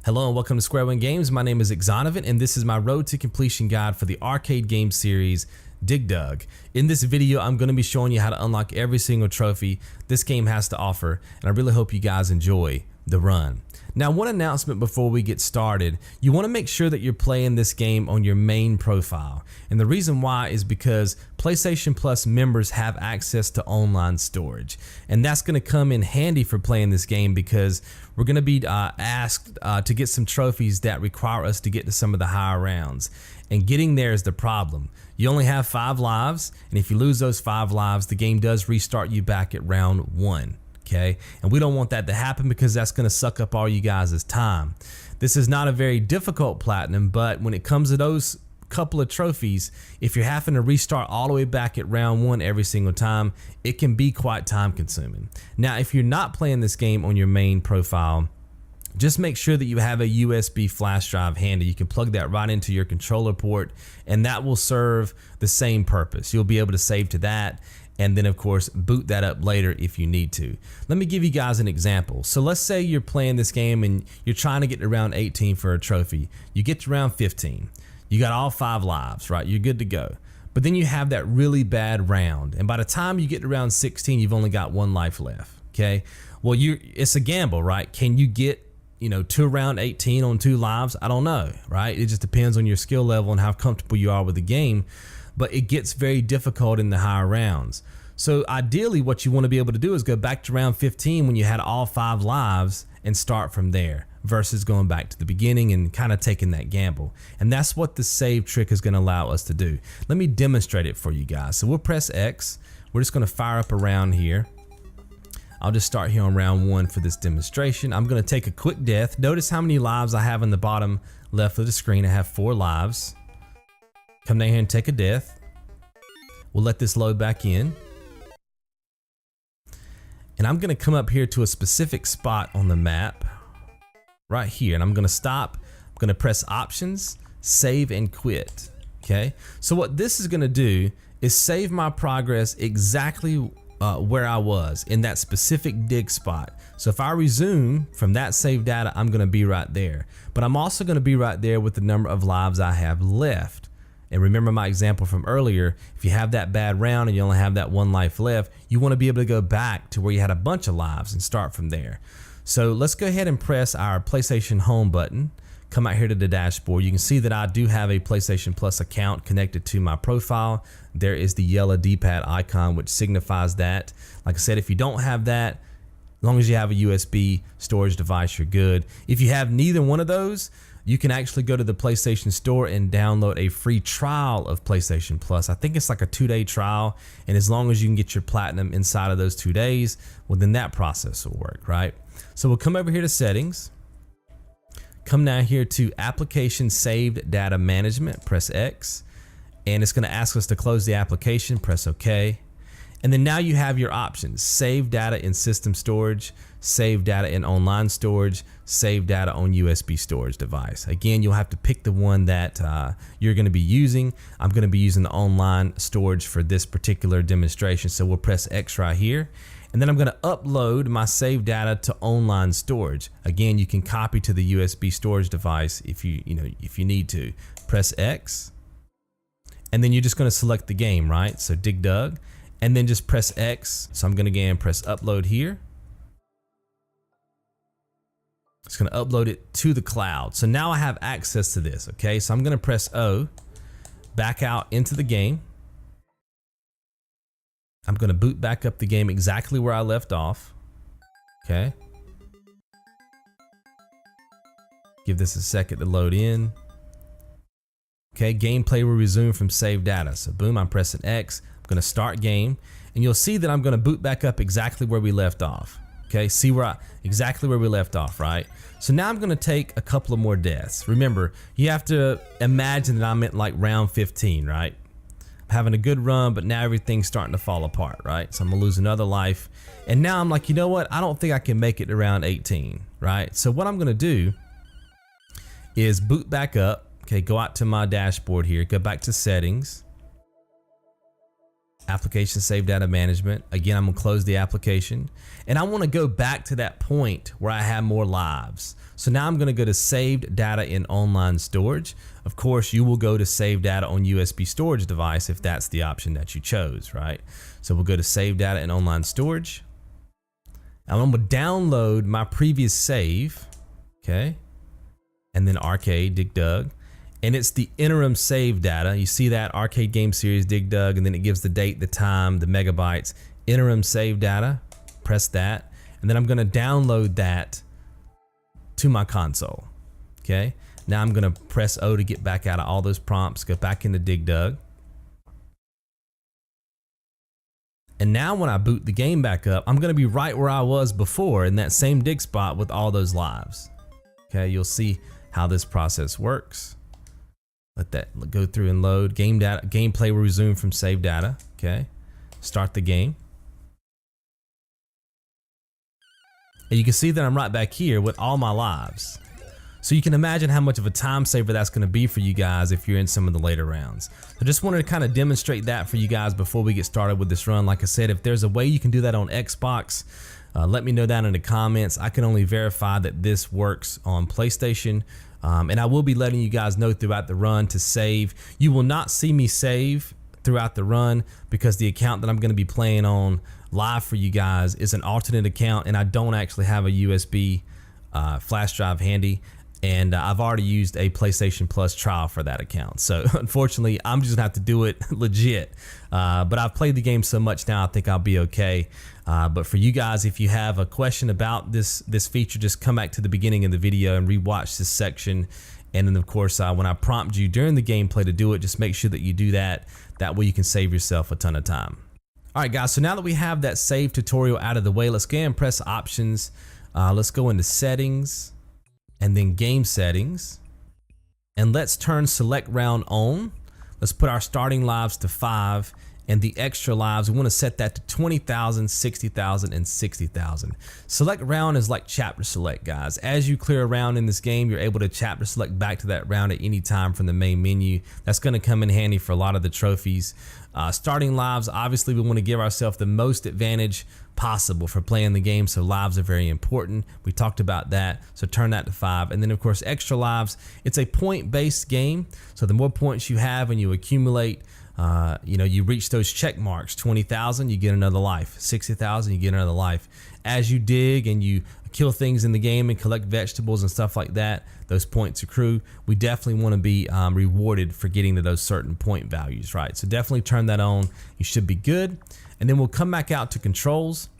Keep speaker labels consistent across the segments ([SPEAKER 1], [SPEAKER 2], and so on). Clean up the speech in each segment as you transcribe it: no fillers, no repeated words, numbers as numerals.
[SPEAKER 1] Hello and welcome to Square One Games. My name is Exonovan and this is my road to completion guide for the arcade game series Dig Dug. In this video, I'm going to be showing you how to unlock every single trophy this game has to offer, and I really hope you guys enjoy the run. Now, one announcement before we get started: you want to make sure that you're playing this game on your main profile. And the reason why is because PlayStation Plus members have access to online storage. And that's going to come in handy for playing this game because we're going to be asked to get some trophies that require us to get to some of the higher rounds. And getting there is the problem. You only have 5 lives, and if you lose those 5 lives, the game does restart you back at round 1. Okay, and we don't want that to happen because that's going to suck up all you guys' time. This is not a very difficult platinum, but when it comes to those couple of trophies, if you're having to restart all the way back at round 1 every single time, it can be quite time consuming. Now, if you're not playing this game on your main profile, just make sure that you have a USB flash drive handy. You can plug that right into your controller port, and that will serve the same purpose. You'll be able to save to that, and then of course boot that up later if you need to. Let me give you guys an example. So let's say you're playing this game and you're trying to get to round 18 for a trophy. You get to round 15. You got all 5 lives, right? You're good to go. But then you have that really bad round, and by the time you get to round 16, you've only got 1 life left. Okay? Well, it's a gamble, right? Can you get to round 18 on 2 lives? I don't know, right? It just depends on your skill level and how comfortable you are with the game. But it gets very difficult in the higher rounds. So ideally what you want to be able to do is go back to round 15 when you had all 5 lives and start from there, versus going back to the beginning and kind of taking that gamble. And that's what the save trick is going to allow us to do. Let me demonstrate it for you guys. So we'll press X. We're just going to fire up a round here. I'll just start here on round 1 for this demonstration. I'm going to take a quick death. Notice how many lives I have in the bottom left of the screen. I have 4 lives. Come down here and take a death. We'll let this load back in. And I'm going to come up here to a specific spot on the map right here, and I'm going to stop. I'm going to press options, save, and quit. Okay, so what this is going to do is save my progress exactly where I was in that specific dig spot. So if I resume from that save data, I'm going to be right there, but I'm also going to be right there with the number of lives I have left. And remember my example from earlier, if you have that bad round and you only have that 1 life left, you want to be able to go back to where you had a bunch of lives and start from there. So let's go ahead and press our PlayStation Home button. Come out here to the dashboard. You can see that I do have a PlayStation Plus account connected to my profile. There is the yellow D-pad icon, which signifies that. Like I said, if you don't have that, as long as you have a USB storage device, you're good. If you have neither one of those, you can actually go to the PlayStation Store and download a free trial of PlayStation Plus. I think it's like a 2-day trial, and as long as you can get your platinum inside of those 2 days, well, then that process will work, right? So we'll come over here to settings, come down here to application saved data management, press X, and it's going to ask us to close the application, press OK. And then now you have your options: save data in system storage, save data in online storage, save data on USB storage device. Again, you'll have to pick the one that you're going to be using. I'm going to be using the online storage for this particular demonstration, so we'll press X right here. And then I'm going to upload my save data to online storage. Again, you can copy to the USB storage device if you need to. Press X, and then you're just going to select the game, right? So Dig Dug, and then just press X. So I'm going to again press upload here. It's going to upload it to the cloud. So now I have access to this. Okay, so I'm going to press O, back out into the game. I'm going to boot back up the game exactly where I left off. Okay. Give this a second to load in. Okay, gameplay will resume from save data. So boom, I'm pressing X. I'm going to start game, and you'll see that I'm going to boot back up exactly where we left off. Okay, see exactly where we left off, right? So now I'm going to take a couple of more deaths. Remember, you have to imagine that I'm at like round 15, right? I'm having a good run, but now everything's starting to fall apart, right? So I'm gonna lose another life. And now I'm like, you know what? I don't think I can make it to round 18, right? So what I'm gonna do is boot back up. Okay, go out to my dashboard here, go back to settings. application save data management. Again, I'm gonna close the application, and I wanna go back to that point where I have more lives. So now I'm gonna go to saved data in online storage. Of course, you will go to save data on USB storage device if that's the option that you chose, right? So we'll go to save data in online storage. And I'm gonna download my previous save, okay? And then arcade, Dig Dug. And it's the interim save data. You see that arcade game series, Dig Dug, and then it gives the date, the time, the megabytes, interim save data. Press that. And then I'm gonna download that to my console, okay? Now I'm gonna press O to get back out of all those prompts, go back into Dig Dug. And now when I boot the game back up, I'm gonna be right where I was before in that same dig spot with all those lives. Okay, you'll see how this process works. Let that go through and load. Game data, gameplay will resume from save data. Okay, start the game. And you can see that I'm right back here with all my lives. So you can imagine how much of a time saver that's gonna be for you guys if you're in some of the later rounds. So just wanted to kind of demonstrate that for you guys before we get started with this run. Like I said, if there's a way you can do that on Xbox, let me know down in the comments. I can only verify that this works on PlayStation. And I will be letting you guys know throughout the run to save. You will not see me save throughout the run because the account that I'm gonna be playing on live for you guys is an alternate account, and I don't actually have a USB flash drive handy. And I've already used a PlayStation Plus trial for that account. So unfortunately, I'm just gonna have to do it legit. But I've played the game so much now, I think I'll be okay. But for you guys, if you have a question about this feature, just come back to the beginning of the video and rewatch this section. And then of course, when I prompt you during the gameplay to do it, just make sure that you do that. That way you can save yourself a ton of time. All right, guys, so now that we have that save tutorial out of the way, let's go ahead and press options. Let's go into settings, and then game settings, and let's turn select round on. Let's put our starting lives to 5, and the extra lives, we want to set that to 20,000, 60,000, and 60,000. Select round is like chapter select, guys. As you clear a round in this game, you're able to chapter select back to that round at any time from the main menu. That's going to come in handy for a lot of the trophies. Starting lives, obviously we want to give ourselves the most advantage possible for playing the game, so lives are very important. We talked about that, so turn that to 5. And then of course extra lives, it's a point-based game, so the more points you have and you accumulate, you reach those check marks. 20,000, you get another life. 60,000, you get another life. As you dig and you kill things in the game and collect vegetables and stuff like that, those points accrue. We definitely want to be rewarded for getting to those certain point values, right? So definitely turn that on. You should be good. And then we'll come back out to controls.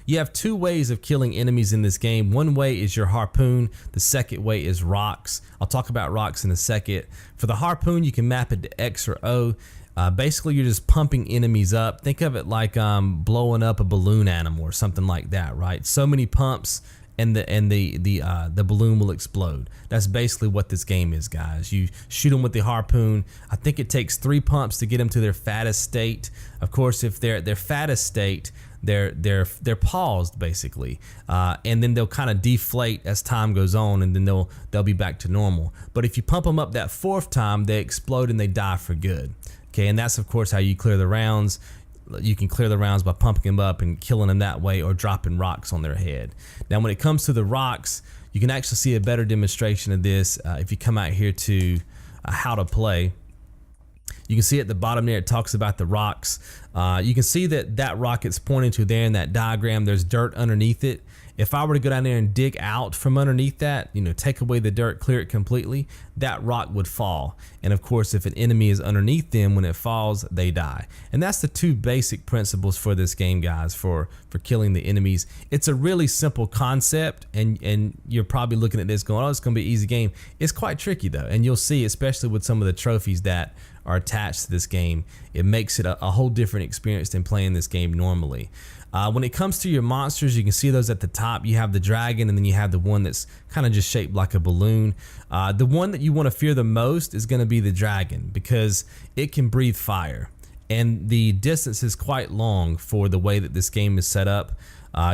[SPEAKER 1] You have 2 ways of killing enemies in this game. One way is your harpoon. The second way is rocks. I'll talk about rocks in a second. For the harpoon, you can map it to X or O. Basically, you're just pumping enemies up. Think of it like blowing up a balloon animal or something like that, right? So many pumps, and the balloon will explode. That's basically what this game is, guys. You shoot them with the harpoon. I think it takes 3 pumps to get them to their fattest state. Of course, if they're at their fattest state, they're paused basically, and then they'll kind of deflate as time goes on, and then they'll be back to normal. But if you pump them up that 4th time, they explode and they die for good. Okay, and that's of course how you clear the rounds. You can clear the rounds by pumping them up and killing them that way, or dropping rocks on their head. Now when it comes to the rocks, you can actually see a better demonstration of this if you come out here to how to play. You can see at the bottom there, it talks about the rocks. You can see that rock it's pointing to there in that diagram, there's dirt underneath it. If I were to go down there and dig out from underneath that, take away the dirt, clear it completely, that rock would fall. And of course, if an enemy is underneath them, when it falls, they die. And that's the 2 basic principles for this game, guys, for killing the enemies. It's a really simple concept, and you're probably looking at this going, oh, it's gonna be an easy game. It's quite tricky though, and you'll see, especially with some of the trophies that are attached to this game, it makes it a whole different experience than playing this game normally. When it comes to your monsters, you can see those at the top. You have the dragon, and then you have the one that's kind of just shaped like a balloon. The one that you want to fear the most is going to be the dragon, because it can breathe fire, and the distance is quite long for the way that this game is set up.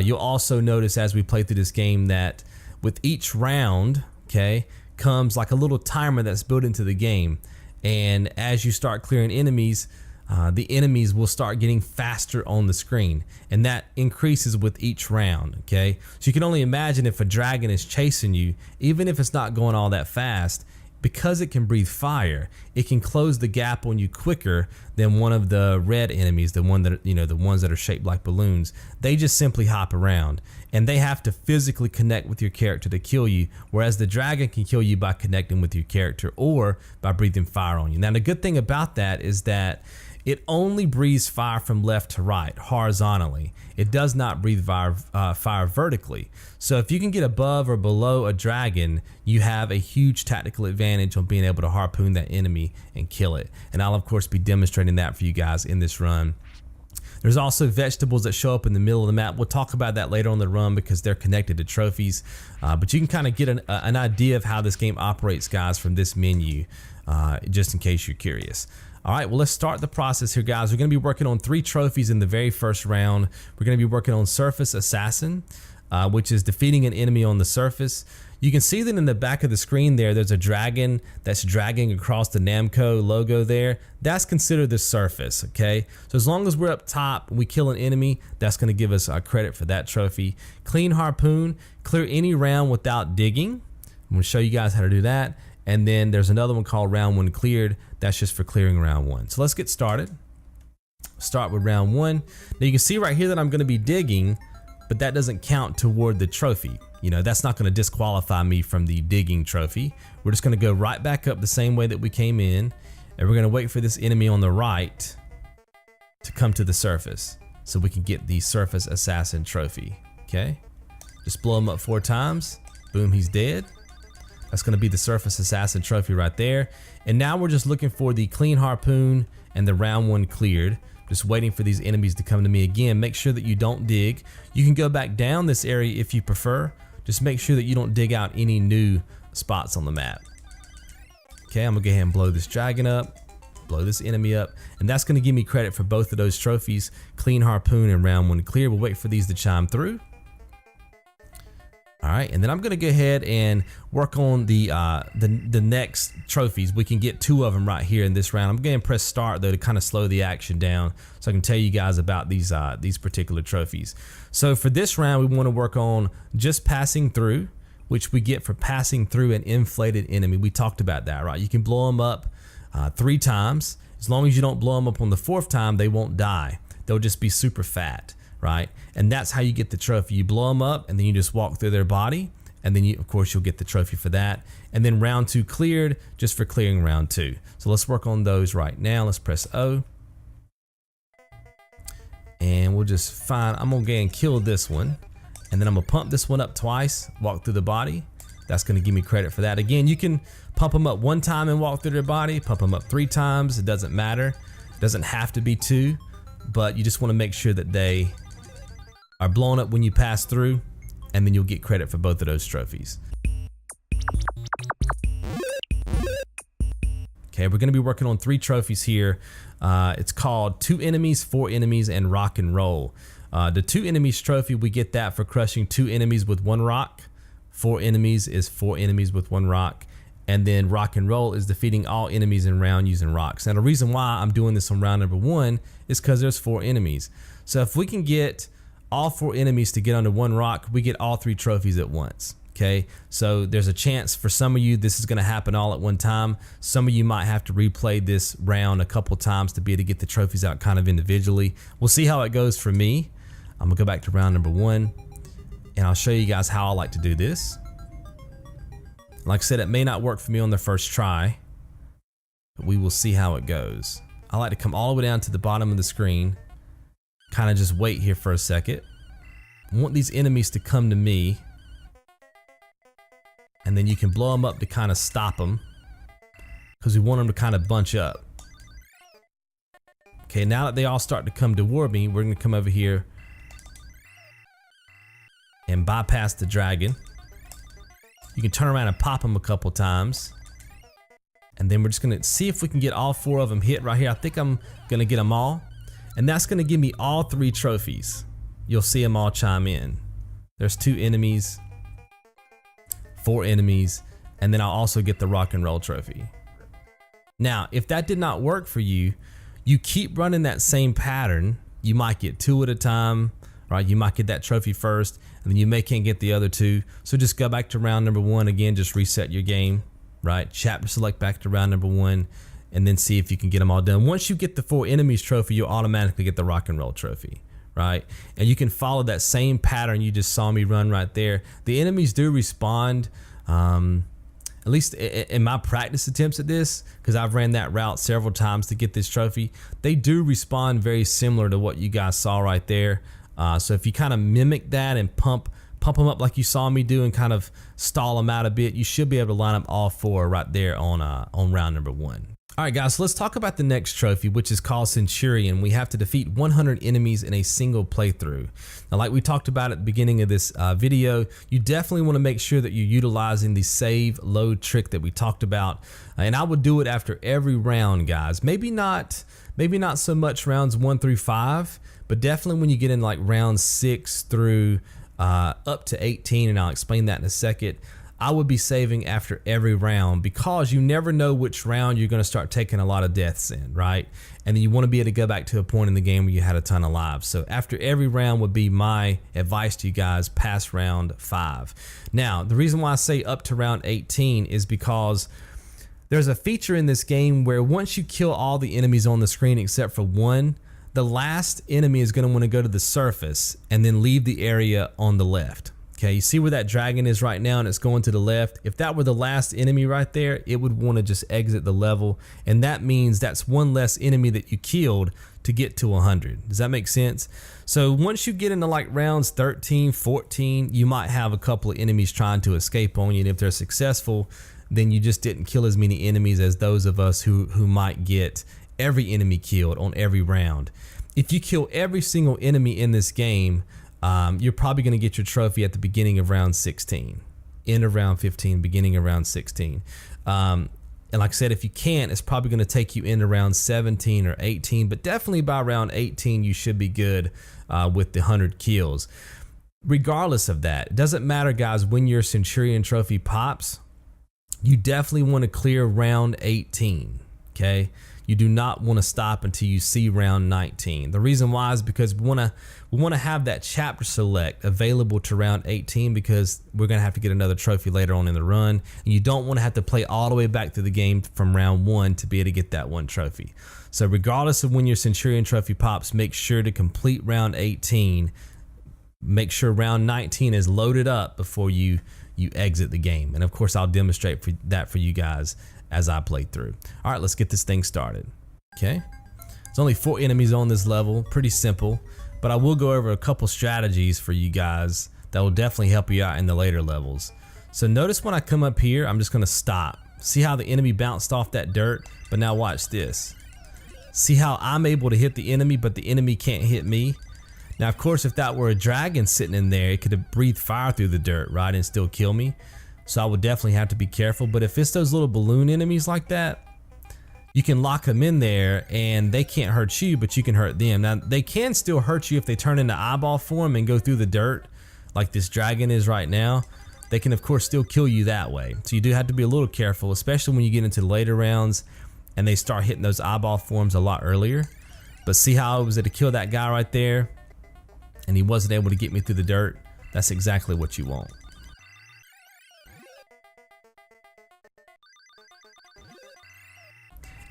[SPEAKER 1] You'll also notice as we play through this game that with each round, okay, comes like a little timer that's built into the game. And as you start clearing enemies, the enemies will start getting faster on the screen, and that increases with each round. Okay, so you can only imagine if a dragon is chasing you, even if it's not going all that fast, because it can breathe fire, it can close the gap on you quicker than one of the red enemies, the one that, the ones that are shaped like balloons. They just simply hop around, and they have to physically connect with your character to kill you, whereas the dragon can kill you by connecting with your character or by breathing fire on you. Now, the good thing about that is that it only breathes fire from left to right, horizontally. It does not breathe fire vertically. So if you can get above or below a dragon, you have a huge tactical advantage on being able to harpoon that enemy and kill it. And I'll of course be demonstrating that for you guys in this run. There's also vegetables that show up in the middle of the map. We'll talk about that later on the run because they're connected to trophies. But you can kind of get an idea of how this game operates, guys, from this menu, just in case you're curious. All right, well, let's start the process here, guys. We're going to be working on 3 trophies in the very first round. We're going to be working on Surface Assassin, which is defeating an enemy on the surface. You can see that in the back of the screen there's a dragon that's dragging across the Namco logo there. That's considered the surface, okay? So as long as we're up top and we kill an enemy, that's going to give us credit for that trophy. Clean Harpoon, clear any round without digging. I'm going to show you guys how to do that. And then there's another one called Round 1 Cleared. That's just for clearing round 1. So let's get started. Start with round 1. Now you can see right here that I'm going to be digging, but that doesn't count toward the trophy. That's not going to disqualify me from the digging trophy. We're just going to go right back up the same way that we came in, and we're going to wait for this enemy on the right to come to the surface so we can get the Surface Assassin trophy. Okay, just blow him up 4 times. Boom, he's dead. That's going to be the Surface Assassin trophy right there. And now we're just looking for the Clean Harpoon and the Round 1 Cleared. Just waiting for these enemies to come to me again. Make sure that you don't dig. You can go back down this area if you prefer. Just make sure that you don't dig out any new spots on the map. Okay, I'm going to go ahead and blow this dragon up, blow this enemy up, and that's going to give me credit for both of those trophies, Clean Harpoon and Round 1 Clear. We'll wait for these to chime through. All right, and then I'm going to go ahead and work on the next trophies. We can get 2 of them right here in this round. I'm going to press start though to kind of slow the action down so I can tell you guys about these particular trophies. So for this round, we want to work on just passing through, which we get for passing through an inflated enemy. We talked about that, right? You can blow them up 3 times. As long as you don't blow them up on the 4th time, they won't die. They'll just be super fat. Right? And that's how you get the trophy. You blow them up and then you just walk through their body, and then of course you'll get the trophy for that. And then round 2 cleared, just for clearing round 2. So let's work on those right now. Let's press O. And we'll just find, I'm gonna go and kill this one. And then I'm gonna pump this one up twice, walk through the body. That's gonna give me credit for that. Again, you can pump them up 1 time and walk through their body, pump them up 3 times, it doesn't matter. It doesn't have to be 2, but you just wanna make sure that they are blown up when you pass through, and then you'll get credit for both of those trophies. Okay, we're going to be working on 3 trophies here. It's called 2 enemies, 4 enemies, and rock and roll. The 2 enemies trophy, we get that for crushing 2 enemies with 1 rock. 4 enemies is 4 enemies with 1 rock. And then rock and roll is defeating all enemies in round using rocks. Now the reason why I'm doing this on round number 1 is because there's 4 enemies. So if we can get all 4 enemies to get under 1 rock, we get all 3 trophies at once. Okay, so there's a chance for some of you this is going to happen all at one time. Some of you might have to replay this round a couple times to be able to get the trophies out kind of individually. We'll see how it goes for me. I'm gonna go back to round number 1, and I'll show you guys how I like to do this. Like I said, it may not work for me on the first try, but we will see how it goes. I like to come all the way down to the bottom of the screen, kind of just wait here for a second. I want these enemies to come to me, and then you can blow them up to kind of stop them, because we want them to kind of bunch up. Okay, now that they all start to come toward me, we're gonna come over here and bypass the dragon. You can turn around and pop them a couple times, and then we're just gonna see if we can get all 4 of them hit right here. I think I'm gonna get them all, and that's gonna give me all 3 trophies. You'll see them all chime in. There's 2 enemies, 4 enemies, and then I'll also get the rock and roll trophy. Now, if that did not work for you, You keep running that same pattern, you might get 2 at a time, right? You might get that trophy first, and then you can't get the other 2. So just go back to round number 1 again, just reset your game, right? Chapter select back to round number 1, and then see if you can get them all done. Once you get the 4 enemies trophy, you'll automatically get the rock and roll trophy, right? And you can follow that same pattern you just saw me run right there. The enemies do respond, at least in my practice attempts at this, because I've ran that route several times to get this trophy, they do respond very similar to what you guys saw right there. So if you kind of mimic that and pump them up like you saw me do and kind of stall them out a bit, you should be able to line up all 4 right there on round number 1. All right, guys, so let's talk about the next trophy, which is called Centurion. We have to defeat 100 enemies in a single playthrough. Now, like we talked about at the beginning of this video, you definitely want to make sure that you're utilizing the save load trick that we talked about. And I would do it after every round, guys. Maybe not so much rounds 1 through 5, but definitely when you get in like round 6 through up to 18, and I'll explain that in a second. I would be saving after every round, because you never know which round you're going to start taking a lot of deaths in, right? And then you want to be able to go back to a point in the game where you had a ton of lives. So after every round would be my advice to you guys past round 5. Now, the reason why I say up to round 18 is because there's a feature in this game where once you kill all the enemies on the screen except for 1, the last enemy is going to want to go to the surface and then leave the area on the left. Okay, you see where that dragon is right now, and it's going to the left. If that were the last enemy right there, it would want to just exit the level, and that means that's 1 less enemy that you killed to get to 100. Does that make sense? So once you get into like rounds 13, 14, you might have a couple of enemies trying to escape on you, and if they're successful, then you just didn't kill as many enemies as those of us who might get every enemy killed on every round. If you kill every single enemy in this game, you're probably going to get your trophy at the beginning of round 16, end of round 15, beginning of round 16. And like I said, if you can't, it's probably going to take you into round 17 or 18, but definitely by round 18, you should be good with the 100 kills. Regardless of that, it doesn't matter, guys, when your Centurion trophy pops, you definitely want to clear round 18, okay? You do not want to stop until you see round 19. The reason why is because we want to have that chapter select available to round 18, because we're going to have to get another trophy later on in the run. And you don't want to have to play all the way back through the game from round 1 to be able to get that 1 trophy. So regardless of when your Centurion trophy pops, make sure to complete round 18. Make sure round 19 is loaded up before you exit the game. And of course, I'll demonstrate that for you guys as I play through. All right, let's get this thing started. Okay, there's only 4 enemies on this level, pretty simple, but I will go over a couple strategies for you guys that will definitely help you out in the later levels. So notice when I come up here, I'm just gonna stop. See how the enemy bounced off that dirt? But now watch this. See how I'm able to hit the enemy, but the enemy can't hit me? Now, of course, if that were a dragon sitting in there, it could have breathed fire through the dirt, right, and still kill me. So I would definitely have to be careful. But if it's those little balloon enemies like that, you can lock them in there and they can't hurt you, but you can hurt them. Now, they can still hurt you if they turn into eyeball form and go through the dirt like this dragon is right now. They can, of course, still kill you that way. So you do have to be a little careful, especially when you get into later rounds and they start hitting those eyeball forms a lot earlier. But see how I was able to kill that guy right there and he wasn't able to get me through the dirt? That's exactly what you want.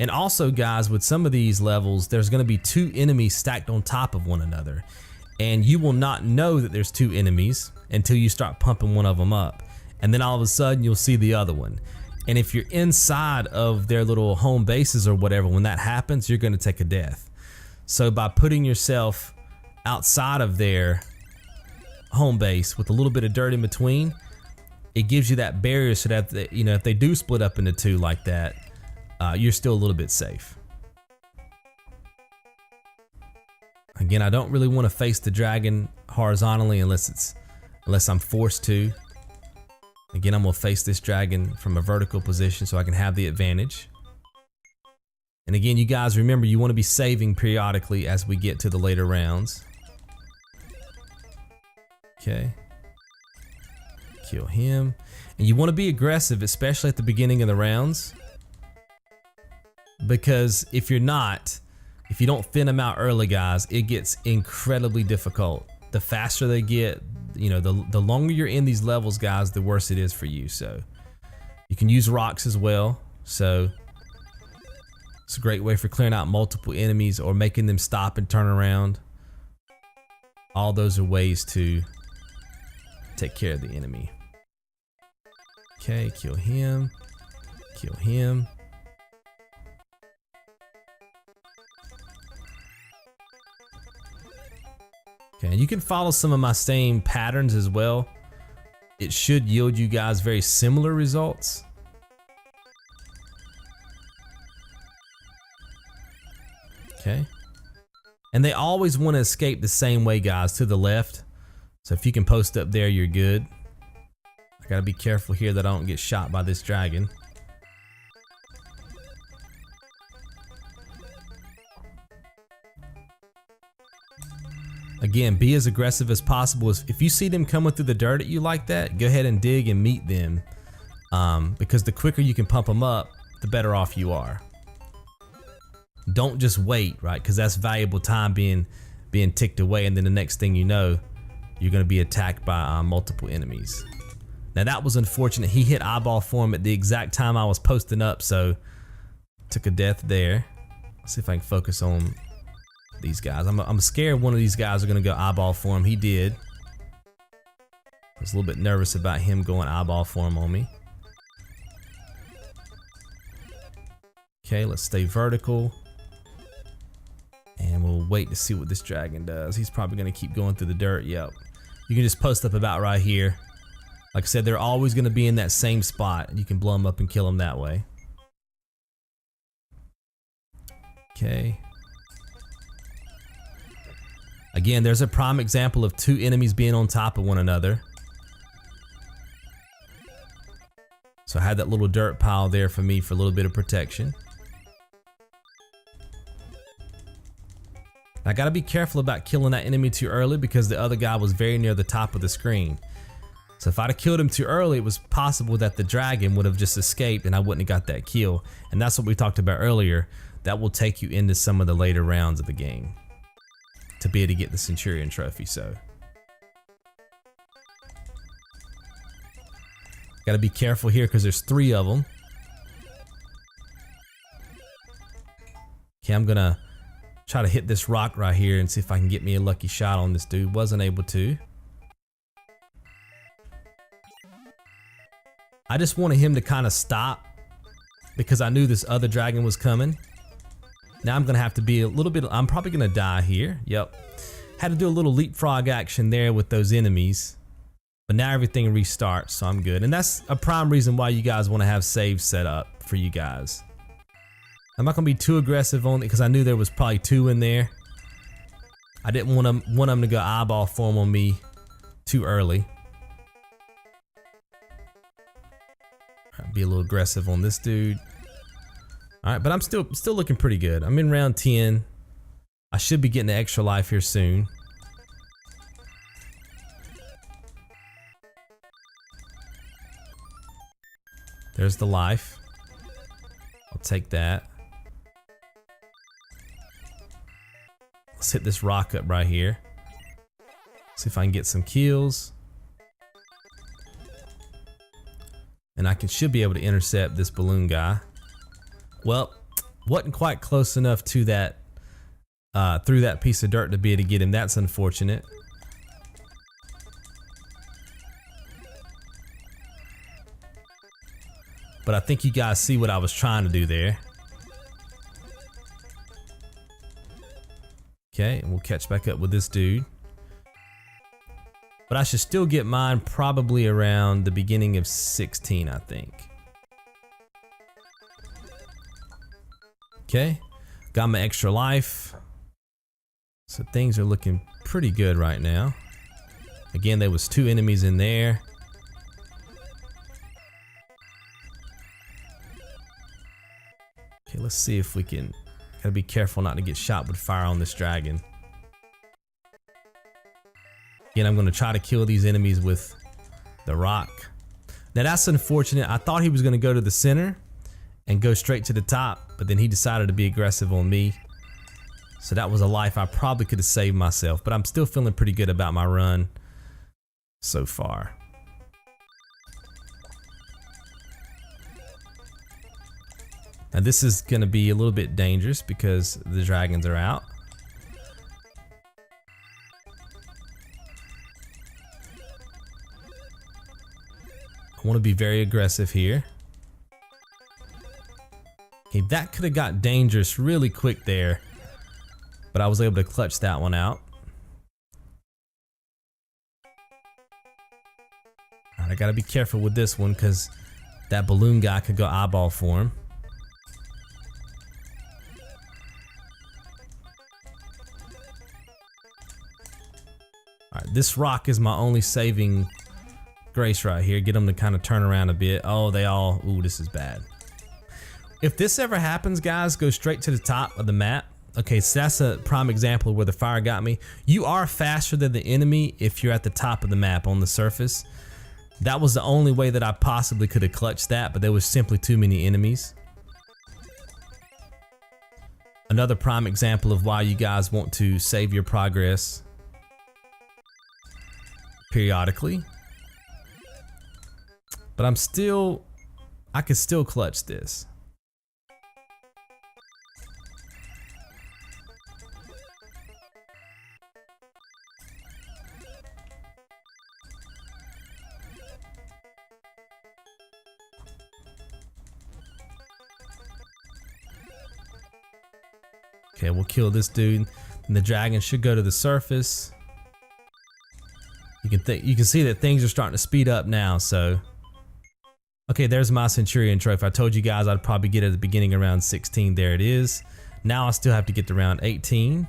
[SPEAKER 1] And also, guys, with some of these levels, there's going to be 2 enemies stacked on top of one another. And you will not know that there's 2 enemies until you start pumping one of them up. And then all of a sudden, you'll see the other one. And if you're inside of their little home bases or whatever, when that happens, you're going to take a death. So by putting yourself outside of their home base with a little bit of dirt in between, it gives you that barrier so that they, if they do split up into 2 like that, you're still a little bit safe. Again, I don't really want to face the dragon horizontally unless I'm forced to. Again, I'm gonna face this dragon from a vertical position so I can have the advantage. And again, you guys remember, you want to be saving periodically as we get to the later rounds. Okay. Kill him. And you want to be aggressive, especially at the beginning of the rounds. Because if you're not, If you don't thin them out early, guys, it gets incredibly difficult. The faster they get, you know, the longer you're in these levels, guys, the worse it is for you. So you can use rocks as well. So it's a great way for clearing out multiple enemies or making them stop and turn around. All those are ways to take care of the enemy. Okay, kill him. Kill him. Okay, and you can follow some of my same patterns as well. It should yield you guys very similar results. Okay. And they always want to escape the same way, guys, to the left. So if you can post up there, you're good. I gotta be careful here that I don't get shot by this dragon. Again, be as aggressive as possible. If you see them coming through the dirt at you like that, go ahead and dig and meet them. Because the quicker you can pump them up, the better off you are. Don't just wait, right? Because that's valuable time being ticked away, and then the next thing you know, you're going to be attacked by multiple enemies. Now that was unfortunate. He hit eyeball form at the exact time I was posting up, so took a death there. Let's see if I can focus on these guys. I'm scared one of these guys are going to go eyeball form. He did. I was a little bit nervous about him going eyeball form on me. Okay, let's stay vertical. And we'll wait to see what this dragon does. He's probably going to keep going through the dirt. Yep. You can just post up about right here. Like I said, they're always going to be in that same spot. You can blow them up and kill them that way. Okay. Again, there's a prime example of two enemies being on top of one another. So I had that little dirt pile there for me for a little bit of protection. I gotta be careful about killing that enemy too early because the other guy was very near the top of the screen. So if I'd have killed him too early, it was possible that the dragon would have just escaped and I wouldn't have got that kill. And that's what we talked about earlier. That will take you into some of the later rounds of the game to be able to get the Centurion trophy. So gotta be careful here because there's 3 of them. Okay, I'm gonna try to hit this rock right here and see if I can get me a lucky shot on this dude. Wasn't able to. I just wanted him to kind of stop because I knew this other dragon was coming. Now I'm gonna have to be a little bit, I'm probably gonna die here. Yep. Had to do a little leapfrog action there with those enemies. But now everything restarts, so I'm good. And that's a prime reason why you guys wanna have saves set up for you guys. I'm not gonna be too aggressive on it because I knew there was probably 2 in there. I didn't want them to go eyeball form on me too early. All right, be a little aggressive on this dude. All right, but I'm still looking pretty good. I'm in round 10. I should be getting the extra life here soon. There's the life. I'll take that. Let's hit this rock up right here. See if I can get some kills. And I should be able to intercept this balloon guy. Well, wasn't quite close enough to that, through that piece of dirt to be able to get him. That's unfortunate. But I think you guys see what I was trying to do there. Okay, and we'll catch back up with this dude. But I should still get mine probably around the beginning of 16, I think. Okay, got my extra life. So things are looking pretty good right now. Again, there was 2 enemies in there. Okay, let's see if we can, gotta be careful not to get shot with fire on this dragon. Again, I'm gonna try to kill these enemies with the rock. Now that's unfortunate. I thought he was gonna go to the center and go straight to the top, but then he decided to be aggressive on me. So that was a life I probably could have saved myself, but I'm still feeling pretty good about my run so far. Now this is gonna be a little bit dangerous because the dragons are out. I want to be very aggressive here. Okay, that could have got dangerous really quick there, but I was able to clutch that one out. Alright, I gotta be careful with this one because that balloon guy could go eyeball for him. Alright, this rock is my only saving grace right here. Get them to kind of turn around a bit. Oh, ooh, this is bad. If this ever happens, guys, go straight to the top of the map. Okay, so that's a prime example of where the fire got me. You are faster than the enemy if you're at the top of the map on the surface. That was the only way that I possibly could have clutched that, but there was simply too many enemies. Another prime example of why you guys want to save your progress periodically. But I could still clutch this. Okay, we'll kill this dude, and the dragon should go to the surface. You can see that things are starting to speed up now, so. Okay, there's my Centurion trophy. I told you guys I'd probably get it at the beginning around 16. There it is. Now I still have to get to round 18.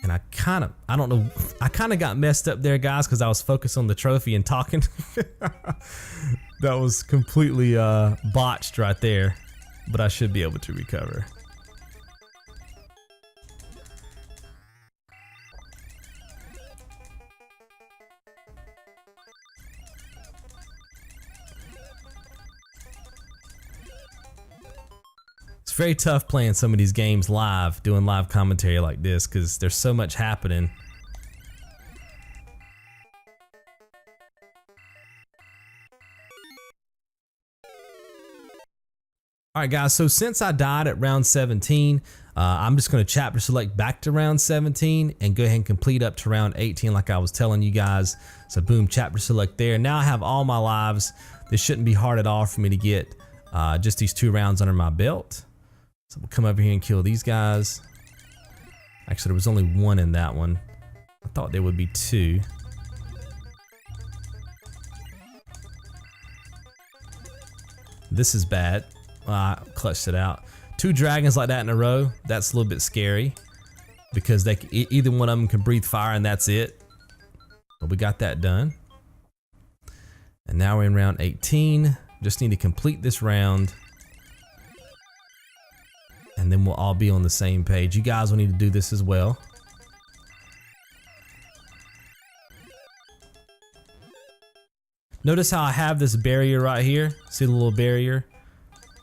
[SPEAKER 1] And I kind of got messed up there, guys, because I was focused on the trophy and talking. That was completely botched right there, but I should be able to recover. It's very tough playing some of these games live, doing live commentary like this, because there's so much happening. Alright guys, so since I died at round 17, I'm just going to chapter select back to round 17 and go ahead and complete up to round 18 like I was telling you guys. So boom, chapter select there. Now I have all my lives. This shouldn't be hard at all for me to get just these 2 rounds under my belt. So we'll come over here and kill these guys. Actually, there was only 1 in that one. I thought there would be 2. This is bad. I clutched it out. 2 dragons like that in a row, that's a little bit scary because either one of them can breathe fire and that's it. But we got that done. And now we're in round 18. Just need to complete this round. And then we'll all be on the same page. You guys will need to do this as well. Notice how I have this barrier right here. See the little barrier?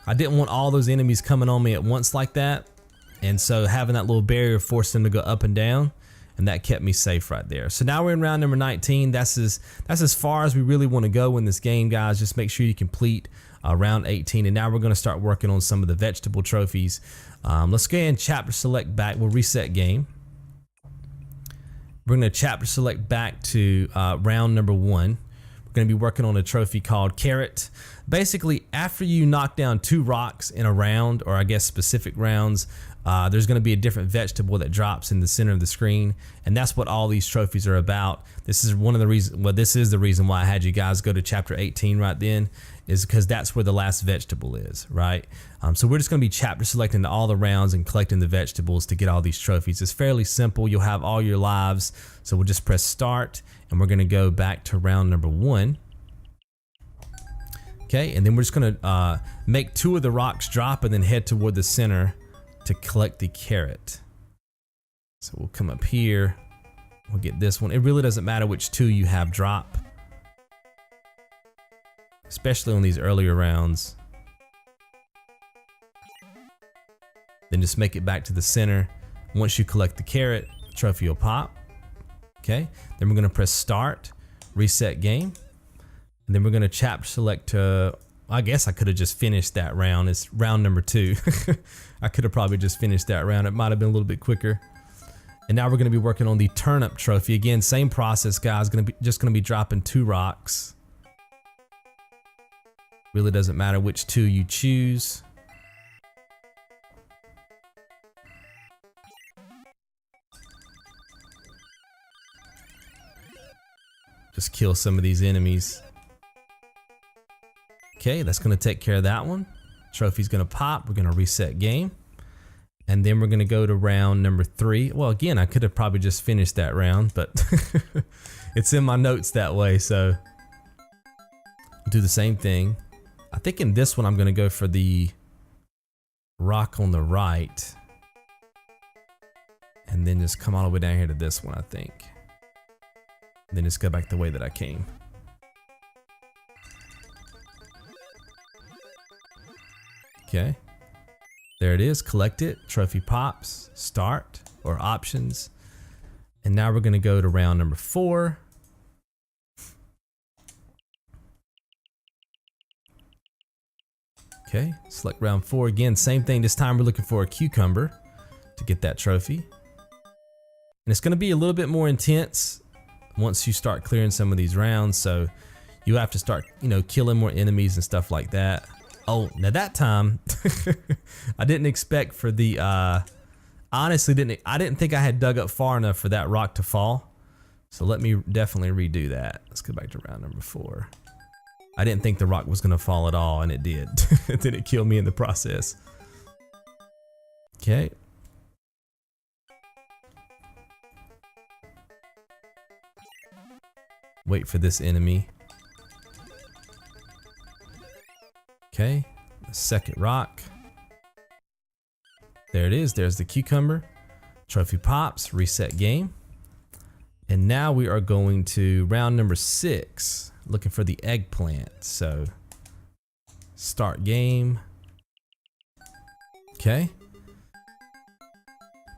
[SPEAKER 1] I didn't want all those enemies coming on me at once like that. And so having that little barrier forced them to go up and down. And that kept me safe right there. So now we're in round number 19. That's as far as we really want to go in this game, guys. Just make sure you complete round 18. And now we're going to start working on some of the vegetable trophies. Let's go ahead and chapter select back. We'll reset game. We're going to chapter select back to round number 1. We're going to be working on a trophy called Carrot. Basically, after you knock down 2 rocks in a round, or I guess specific rounds, there's going to be a different vegetable that drops in the center of the screen, and that's what all these trophies are about. This is one of the reasons. Well, this is the reason why I had you guys go to chapter 18 right then, is because that's where the last vegetable is, right? So we're just going to be chapter selecting all the rounds and collecting the vegetables to get all these trophies. It's fairly simple. You'll have all your lives, so we'll just press start, and we're going to go back to round number 1. Okay, and then we're just gonna make 2 of the rocks drop and then head toward the center to collect the carrot. So we'll come up here, we'll get this one. It really doesn't matter which 2 you have drop, especially on these earlier rounds. Then just make it back to the center. Once you collect the carrot, trophy will pop. Okay, then we're gonna press start, reset game. And then we're gonna chapter select I guess I could have just finished that round. It's round number 2. I could have probably just finished that round. It might have been a little bit quicker. And now we're gonna be working on the turnip trophy. Again, same process, guys. Just gonna be dropping 2 rocks. Really doesn't matter which 2 you choose. Just kill some of these enemies. Okay, that's gonna take care of that one. Trophy's gonna pop. We're gonna reset game. And then we're gonna go to round number 3. Well, again, I could have probably just finished that round, but it's in my notes that way, so I'll do the same thing. I think in this one, I'm gonna go for the rock on the right. And then just come all the way down here to this one, I think. And then just go back the way that I came. Okay, there it is, collect it, trophy pops, start, or options. And now we're gonna go to round number 4. Okay, select round 4 again, same thing, this time we're looking for a cucumber to get that trophy. And it's gonna be a little bit more intense once you start clearing some of these rounds, so you have to start, killing more enemies and stuff like that. Oh, now that time, I didn't expect for the, honestly I didn't think I had dug up far enough for that rock to fall. So let me definitely redo that. Let's go back to round number 4. I didn't think the rock was gonna fall at all, and it did. Then it killed me in the process. Okay. Wait for this enemy. Okay, the second rock. There it is, there's the cucumber. Trophy pops, reset game. And now we are going to round number 6, looking for the eggplant. So, start game. Okay.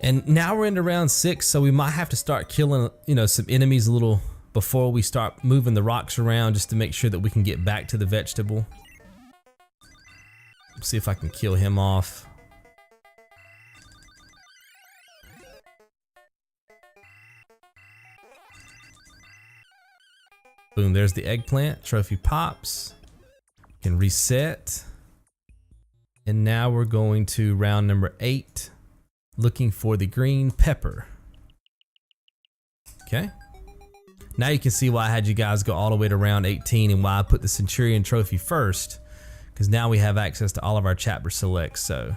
[SPEAKER 1] And now we're into round 6, so we might have to start killing, some enemies a little before we start moving the rocks around, just to make sure that we can get back to the vegetable. See if I can kill him off. Boom, there's the eggplant. Trophy pops. Can reset. And now we're going to round number 8, looking for the green pepper. Okay. Now you can see why I had you guys go all the way to round 18 and why I put the Centurion trophy first. Because now we have access to all of our chapter selects, so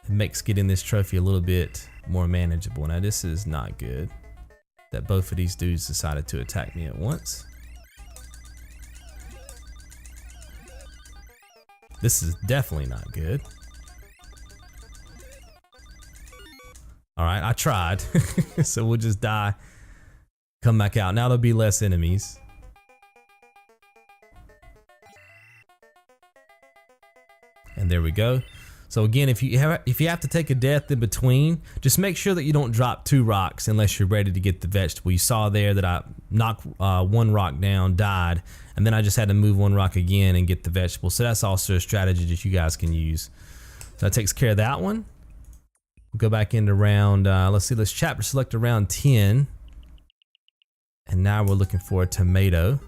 [SPEAKER 1] it makes getting this trophy a little bit more manageable. Now this is not good, that both of these dudes decided to attack me at once. This is definitely not good. Alright, I tried, so we'll just die, come back out. Now there'll be less enemies. And there we go. So again, if you have to take a death in between, just make sure that you don't drop 2 rocks unless you're ready to get the vegetable. You saw there that I knocked 1 rock down, died, and then I just had to move 1 rock again and get the vegetable. So that's also a strategy that you guys can use. So that takes care of that one. We'll go back into round, let's chapter select around 10. And now we're looking for a tomato.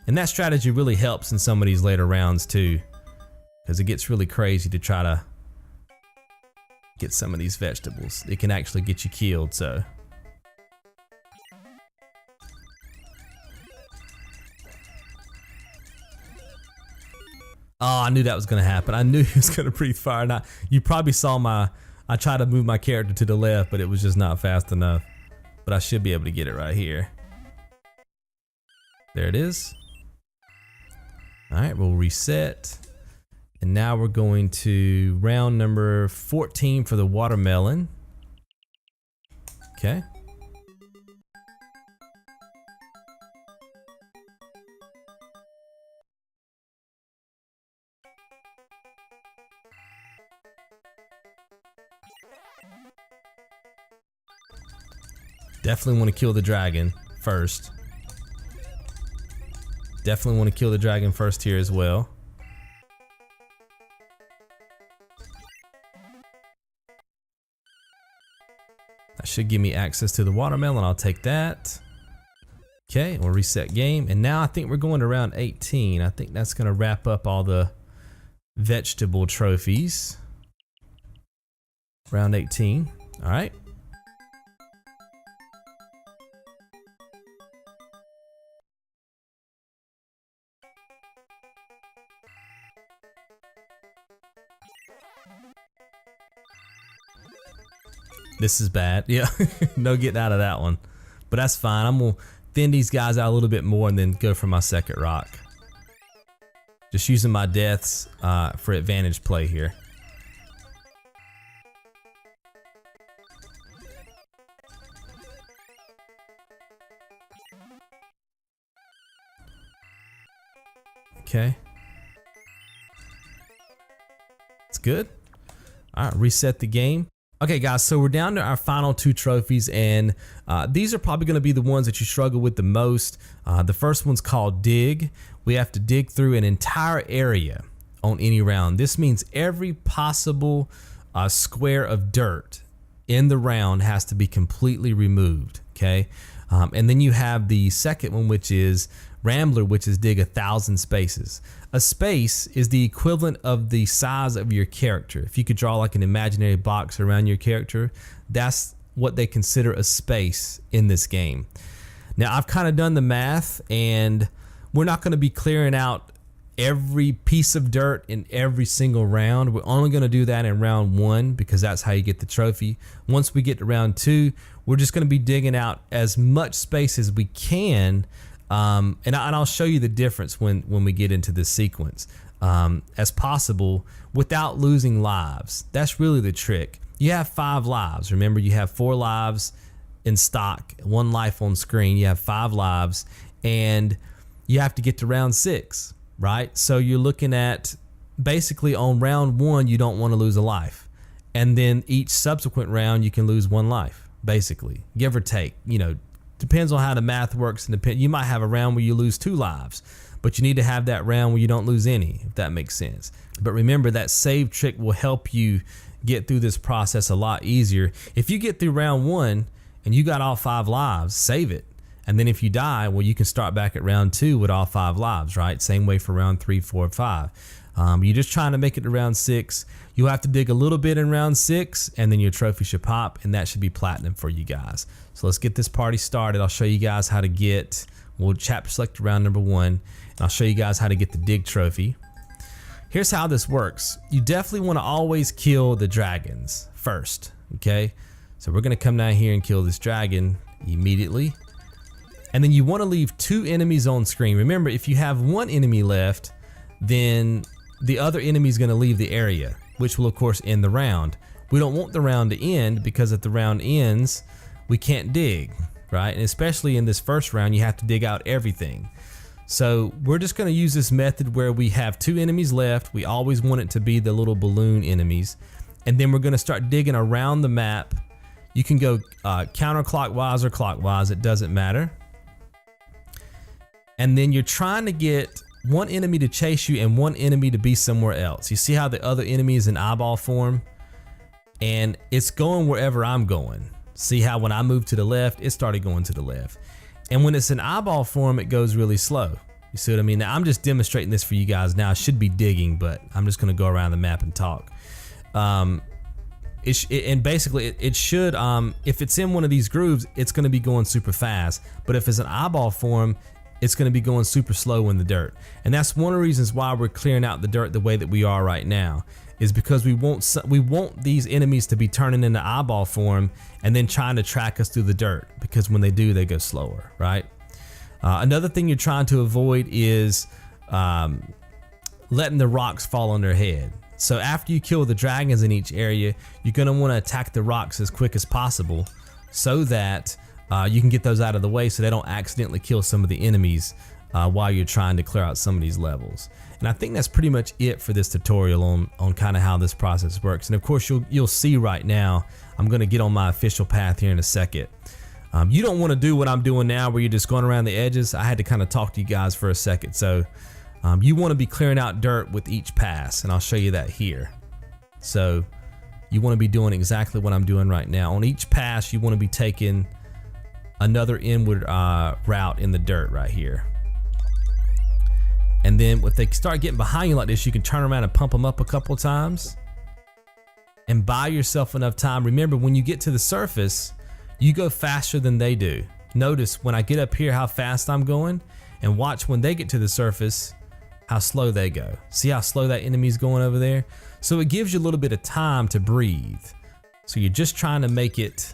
[SPEAKER 1] And that strategy really helps in some of these later rounds too, because it gets really crazy to try to get some of these vegetables. It can actually get you killed, so. Oh, I knew that was gonna happen. I knew he was gonna breathe fire. Now, you probably saw I tried to move my character to the left, but it was just not fast enough. But I should be able to get it right here. There it is. All right, we'll reset. And now we're going to round number 14 for the watermelon. Okay. Definitely want to kill the dragon first. Definitely want to kill the dragon first here as well. That should give me access to the watermelon. I'll take that. Okay, we'll reset game. And now I think we're going to round 18. I think that's going to wrap up all the vegetable trophies. Round 18. All right. This is bad. Yeah, no getting out of that one. But that's fine. I'm going to thin these guys out a little bit more and then go for my second rock. Just using my deaths for advantage play here. Okay. It's good. All right, reset the game. Okay guys, so we're down to our final 2 trophies, and these are probably going to be the ones that you struggle with the most. The first one's called Dig. We have to dig through an entire area on any round. This means every possible square of dirt in the round has to be completely removed, okay? And then you have the second one, which is Rambler, which is dig 1,000 spaces. A space is the equivalent of the size of your character. If you could draw like an imaginary box around your character, that's what they consider a space in this game. Now I've kind of done the math, and we're not going to be clearing out every piece of dirt in every single round. We're only going to do that in round 1 because that's how you get the trophy. Once we get to round 2, we're just going to be digging out as much space as we can. And I'll show you the difference when we get into this sequence as possible without losing lives. That's really the trick. You have 5 lives. Remember, you have 4 lives in stock, 1 life on screen. You have 5 lives, and you have to get to round 6, right? So you're looking at basically on round 1, you don't want to lose a life. And then each subsequent round, you can lose 1 life, basically, give or take, you know. Depends on how the math works, and you might have a round where you lose 2 lives, but you need to have that round where you don't lose any, if that makes sense. But remember, that save trick will help you get through this process a lot easier. If you get through round 1 and you got all 5 lives, save it. And then if you die, well, you can start back at round 2 with all 5 lives, right? Same way for round 3, 4, 5. You're just trying to make it to round 6. You'll have to dig a little bit in round 6, and then your trophy should pop, and that should be platinum for you guys. So let's get this party started. I'll show you guys how to get, we'll chapter select round number 1, and I'll show you guys how to get the dig trophy. Here's how this works. You definitely want to always kill the dragons first, okay? So we're going to come down here and kill this dragon immediately. And then you want to leave 2 enemies on screen. Remember, if you have 1 enemy left, then the other enemy is going to leave the area, which will of course end the round. We don't want the round to end, because if the round ends, we can't dig, right? And especially in this first round, you have to dig out everything. So we're just going to use this method where we have 2 enemies left. We always want it to be the little balloon enemies. And then we're going to start digging around the map. You can go counterclockwise or clockwise, it doesn't matter. And then you're trying to get 1 enemy to chase you and 1 enemy to be somewhere else. You see how the other enemy is in eyeball form? And it's going wherever I'm going. See how when I move to the left, it started going to the left. And when it's in eyeball form, it goes really slow. You see what I mean? Now, I'm just demonstrating this for you guys now. I should be digging, but I'm just going to go around the map and talk. And basically, it should, if it's in one of these grooves, it's going to be going super fast. But if it's an eyeball form, it's going to be going super slow in the dirt. And that's one of the reasons why we're clearing out the dirt the way that we are right now, is because we want these enemies to be turning into eyeball form and then trying to track us through the dirt, because when they do, they go slower, right? Another thing you're trying to avoid is letting the rocks fall on their head. So after you kill the dragons in each area, you're going to want to attack the rocks as quick as possible so that you can get those out of the way so they don't accidentally kill some of the enemies while you're trying to clear out some of these levels. And I think that's pretty much it for this tutorial on kind of how this process works. And of course, you'll see right now, I'm going to get on my official path here in a second. You don't want to do what I'm doing now where you're just going around the edges. I had to kind of talk to you guys for a second. So you want to be clearing out dirt with each pass, and I'll show you that here. So you want to be doing exactly what I'm doing right now. On each pass, you want to be taking another inward route in the dirt right here. And then if they start getting behind you like this, you can turn around and pump them up a couple times and buy yourself enough time. Remember, when you get to the surface, you go faster than they do. Notice when I get up here how fast I'm going, and watch when they get to the surface how slow they go. See how slow that enemy's going over there? So it gives you a little bit of time to breathe. So you're just trying to make it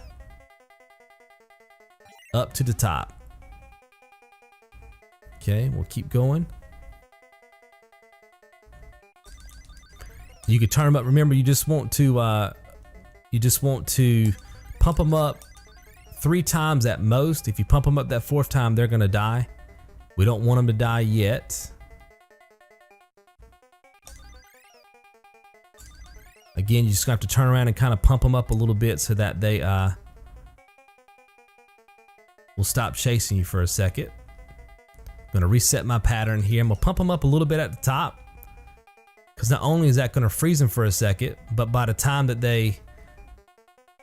[SPEAKER 1] up to the top. Okay, we'll keep going. You can turn them up. Remember, you just want to pump them up 3 times at most. If you pump them up that 4th time, they're gonna die. We don't want them to die yet. Again, you just have to turn around and kind of pump them up a little bit so that they will stop chasing you for a second. I'm gonna reset my pattern here. I'm gonna pump them up a little bit at the top, because not only is that gonna freeze them for a second, but by the time that they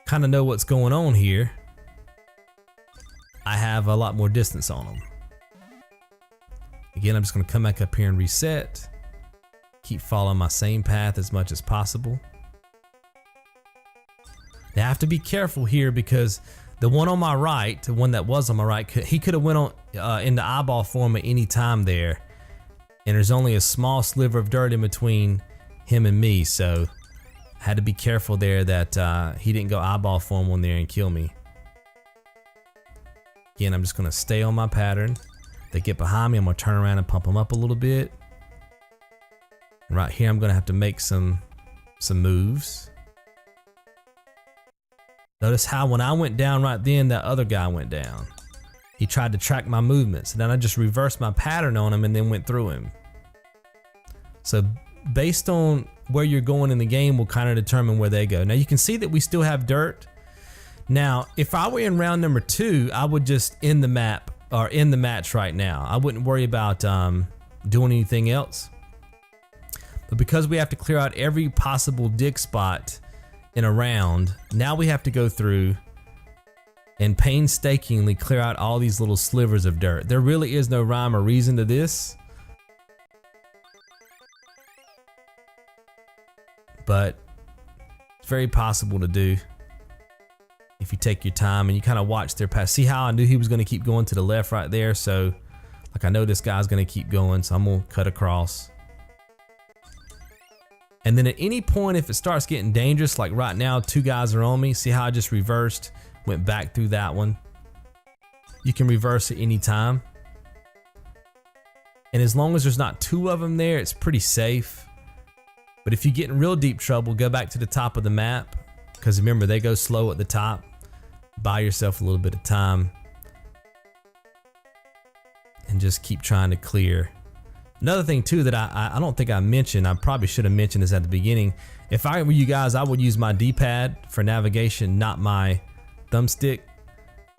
[SPEAKER 1] kind of know what's going on here, I have a lot more distance on them. Again, I'm just gonna come back up here and reset. Keep following my same path as much as possible. Now I have to be careful here, because the one on my right, the one that was on my right, he could have went on into eyeball form at any time there, and there's only a small sliver of dirt in between him and me, so I had to be careful there that he didn't go eyeball form on there and kill me. Again, I'm just gonna stay on my pattern. They get behind me, I'm gonna turn around and pump them up a little bit. And right here, I'm gonna have to make some moves. Notice how when I went down right then, that other guy went down. He tried to track my movements, and then I just reversed my pattern on him and then went through him. So based on where you're going in the game will kind of determine where they go. Now you can see that we still have dirt. Now, if I were in round number 2, I would just end the map or end the match right now. I wouldn't worry about doing anything else. But because we have to clear out every possible dig spot in a round, now we have to go through and painstakingly clear out all these little slivers of dirt. There really is no rhyme or reason to this, but it's very possible to do if you take your time and you kind of watch their path. See how I knew he was going to keep going to the left right there? So like, I know this guy's going to keep going, so I'm going to cut across. And then at any point, if it starts getting dangerous, like right now, 2 guys are on me. See how I just reversed, went back through that one? You can reverse at any time. And as long as there's not 2 of them there, it's pretty safe. But if you get in real deep trouble, go back to the top of the map, because remember, they go slow at the top. Buy yourself a little bit of time and just keep trying to clear. Another thing too that I don't think I mentioned, I probably should have mentioned this at the beginning. If I were you guys, I would use my D-pad for navigation, not my thumbstick,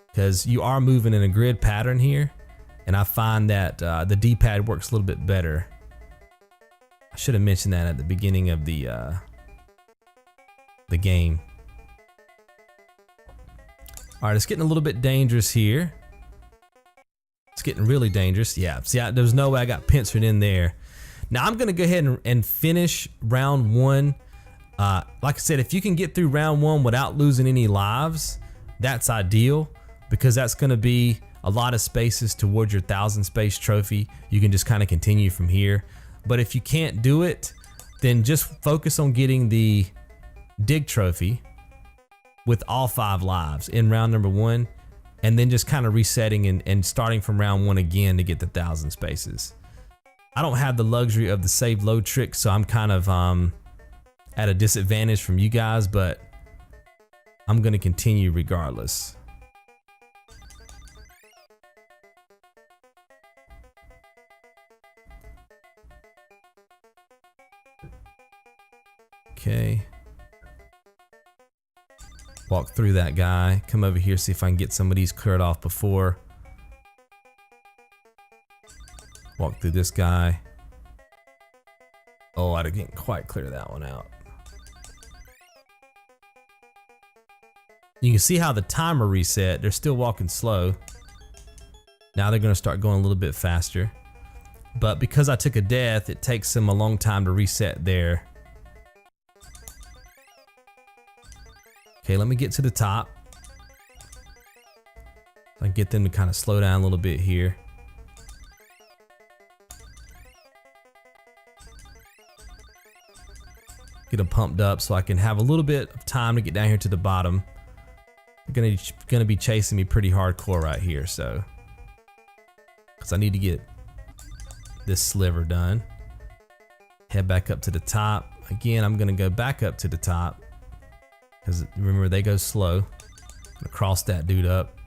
[SPEAKER 1] because you are moving in a grid pattern here, and I find that the D-pad works a little bit better. I should have mentioned that at the beginning of the game. All right, it's getting a little bit dangerous here. It's getting really dangerous. Yeah, see, there's no way I got pincered in there. Now I'm gonna go ahead and finish round 1. Like I said, if you can get through round 1 without losing any lives, that's ideal, because that's gonna be a lot of spaces towards your 1,000 space trophy. You can just kind of continue from here. But if you can't do it, then just focus on getting the dig trophy with all 5 lives in round number 1. And then just kind of resetting and starting from round 1 again to get the 1,000 spaces. I don't have the luxury of the save load trick, so I'm kind of at a disadvantage from you guys, but I'm gonna continue regardless. Okay. Walk through that guy. Come over here, see if I can get some of these cleared off before. Walk through this guy. Oh, I didn't quite clear that one out. You can see how the timer reset. They're still walking slow. Now they're gonna start going a little bit faster. But because I took a death, it takes them a long time to reset there. Okay, let me get to the top. I can get them to kind of slow down a little bit here. Get them pumped up so I can have a little bit of time to get down here to the bottom. They're gonna be chasing me pretty hardcore right here, so. Because I need to get this sliver done. Head back up to the top. Again, I'm gonna go back up to the top. Because remember, they go slow. I'm gonna cross that dude up.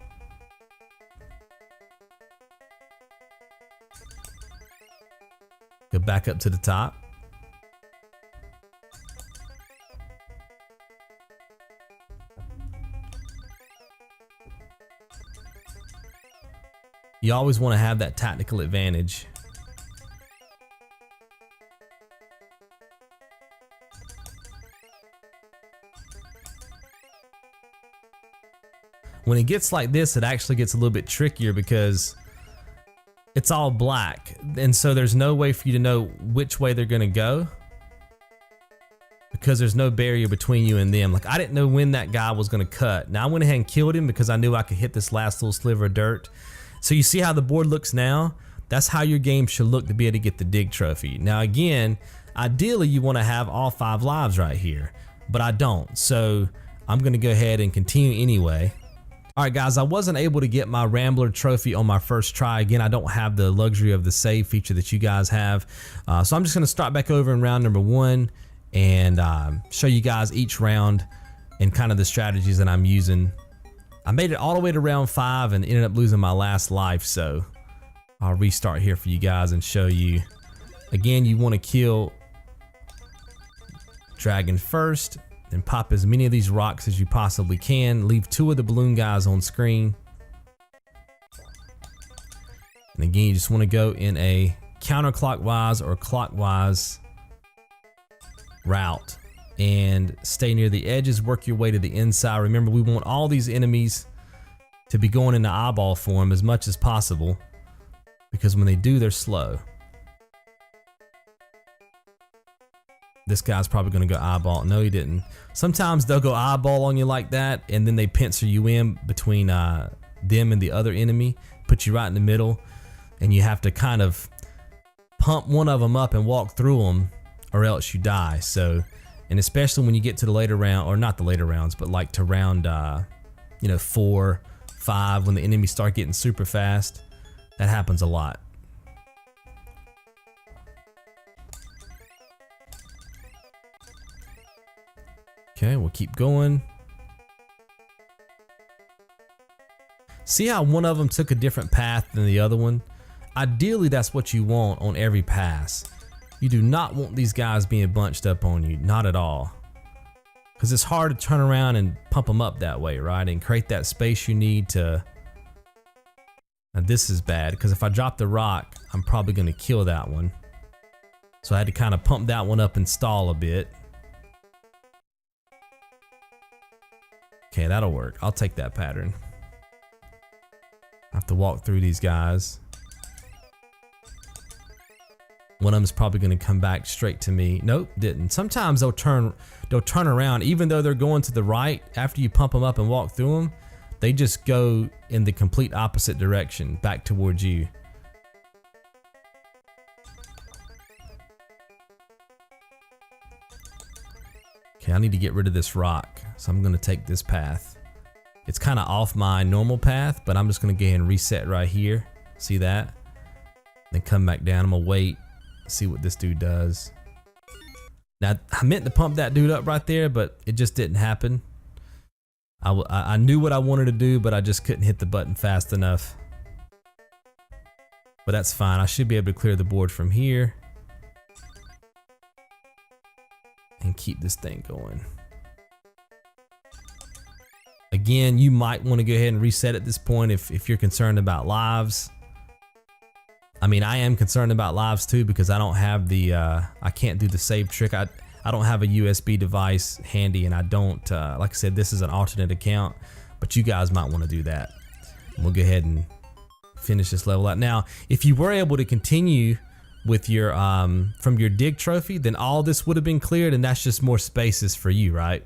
[SPEAKER 1] Go back up to the top. You always want to have that tactical advantage. When it gets like this, it actually gets a little bit trickier because it's all black. And so there's no way for you to know which way they're gonna go because there's no barrier between you and them. Like, I didn't know when that guy was gonna cut. Now I went ahead and killed him because I knew I could hit this last little sliver of dirt. So you see how the board looks now? That's how your game should look to be able to get the dig trophy. Now again, ideally you wanna have all 5 lives right here, but I don't. So I'm gonna go ahead and continue anyway. Alright guys, I wasn't able to get my Rambler trophy on my first try. Again, I don't have the luxury of the save feature that you guys have. So I'm just going to start back over in round number 1 and show you guys each round and kind of the strategies that I'm using. I made it all the way to round 5 and ended up losing my last life, so I'll restart here for you guys and show you. Again, you want to kill dragon first. Then pop as many of these rocks as you possibly can. Leave 2 of the balloon guys on screen. And again, you just want to go in a counterclockwise or clockwise route and stay near the edges, work your way to the inside. Remember, we want all these enemies to be going into eyeball form as much as possible because when they do, they're slow. This guy's probably gonna go eyeball. No, he didn't. Sometimes they'll go eyeball on you like that, and then they pincer you in between them and the other enemy, put you right in the middle, and you have to kind of pump one of them up and walk through them, or else you die. So, and especially when you get to the later round, or not the later rounds, but like to round, 4, 5, when the enemies start getting super fast, that happens a lot. Okay, we'll keep going. See how one of them took a different path than the other one? Ideally, that's what you want on every pass. You do not want these guys being bunched up on you, not at all. Because it's hard to turn around and pump them up that way, right? And create that space you need to... Now this is bad, because if I drop the rock, I'm probably going to kill that one. So I had to kind of pump that one up and stall a bit. Okay, that'll work. I'll take that pattern. I have to walk through these guys. One of them is probably going to come back straight to me. Nope, didn't. Sometimes they'll turn around, even though they're going to the right. After you pump them up and walk through them, they just go in the complete opposite direction, back towards you. Okay, I need to get rid of this rock, so I'm gonna take this path. It's kind of off my normal path, but I'm just gonna go ahead and reset right here. See that? Then come back down. I'm gonna wait, see what this dude does. Now, I meant to pump that dude up right there, but it just didn't happen. I knew what I wanted to do, but I just couldn't hit the button fast enough. But that's fine. I should be able to clear the board from here. And keep this thing going. Again, you might want to go ahead and reset at this point if you're concerned about lives. I mean, I am concerned about lives too because I don't have the, I can't do the save trick. I don't have a USB device handy, and I don't, like I said, this is an alternate account, but you guys might want to do that. And we'll go ahead and finish this level out. Now, if you were able to continue with your, from your dig trophy, then all this would have been cleared, and that's just more spaces for you, right?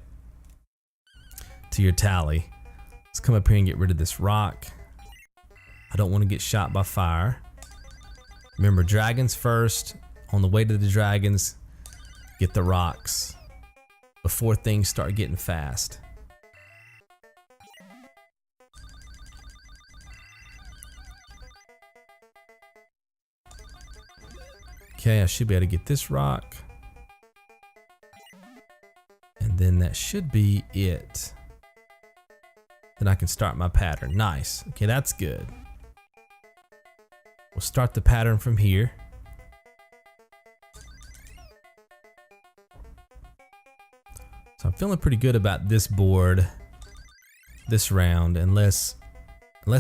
[SPEAKER 1] To your tally. Let's come up here and get rid of this rock. I don't want to get shot by fire. Remember, dragons first. On the way to the dragons, get the rocks before things start getting fast. Okay, I should be able to get this rock. And then that should be it. Then I can start my pattern. Nice. Okay, that's good. We'll start the pattern from here. So I'm feeling pretty good about this board this round, unless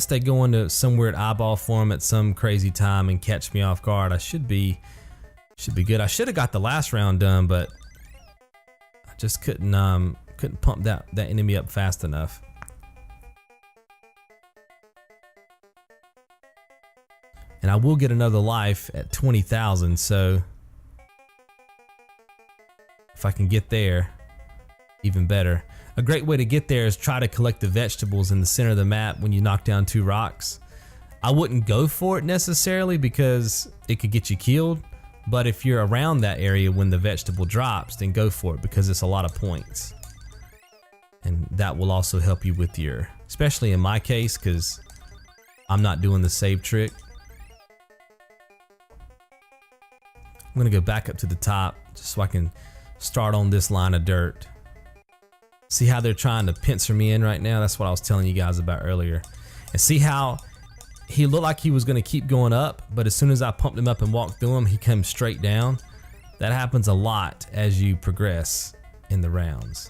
[SPEAKER 1] they go into somewhere at eyeball form at some crazy time and catch me off guard. I should be good. I should have got the last round done, but I just couldn't pump that enemy up fast enough. And I will get another life at 20,000, so if I can get there, even better. A great way to get there is try to collect the vegetables in the center of the map when you knock down 2 rocks. I wouldn't go for it necessarily because it could get you killed, but if you're around that area when the vegetable drops, then go for it because it's a lot of points. And that will also help you with your, especially in my case, because I'm not doing the save trick. I'm gonna go back up to the top just so I can start on this line of dirt. See how they're trying to pincer me in right now? That's what I was telling you guys about earlier. And see how he looked like he was gonna keep going up, but as soon as I pumped him up and walked through him, he came straight down. That happens a lot as you progress in the rounds.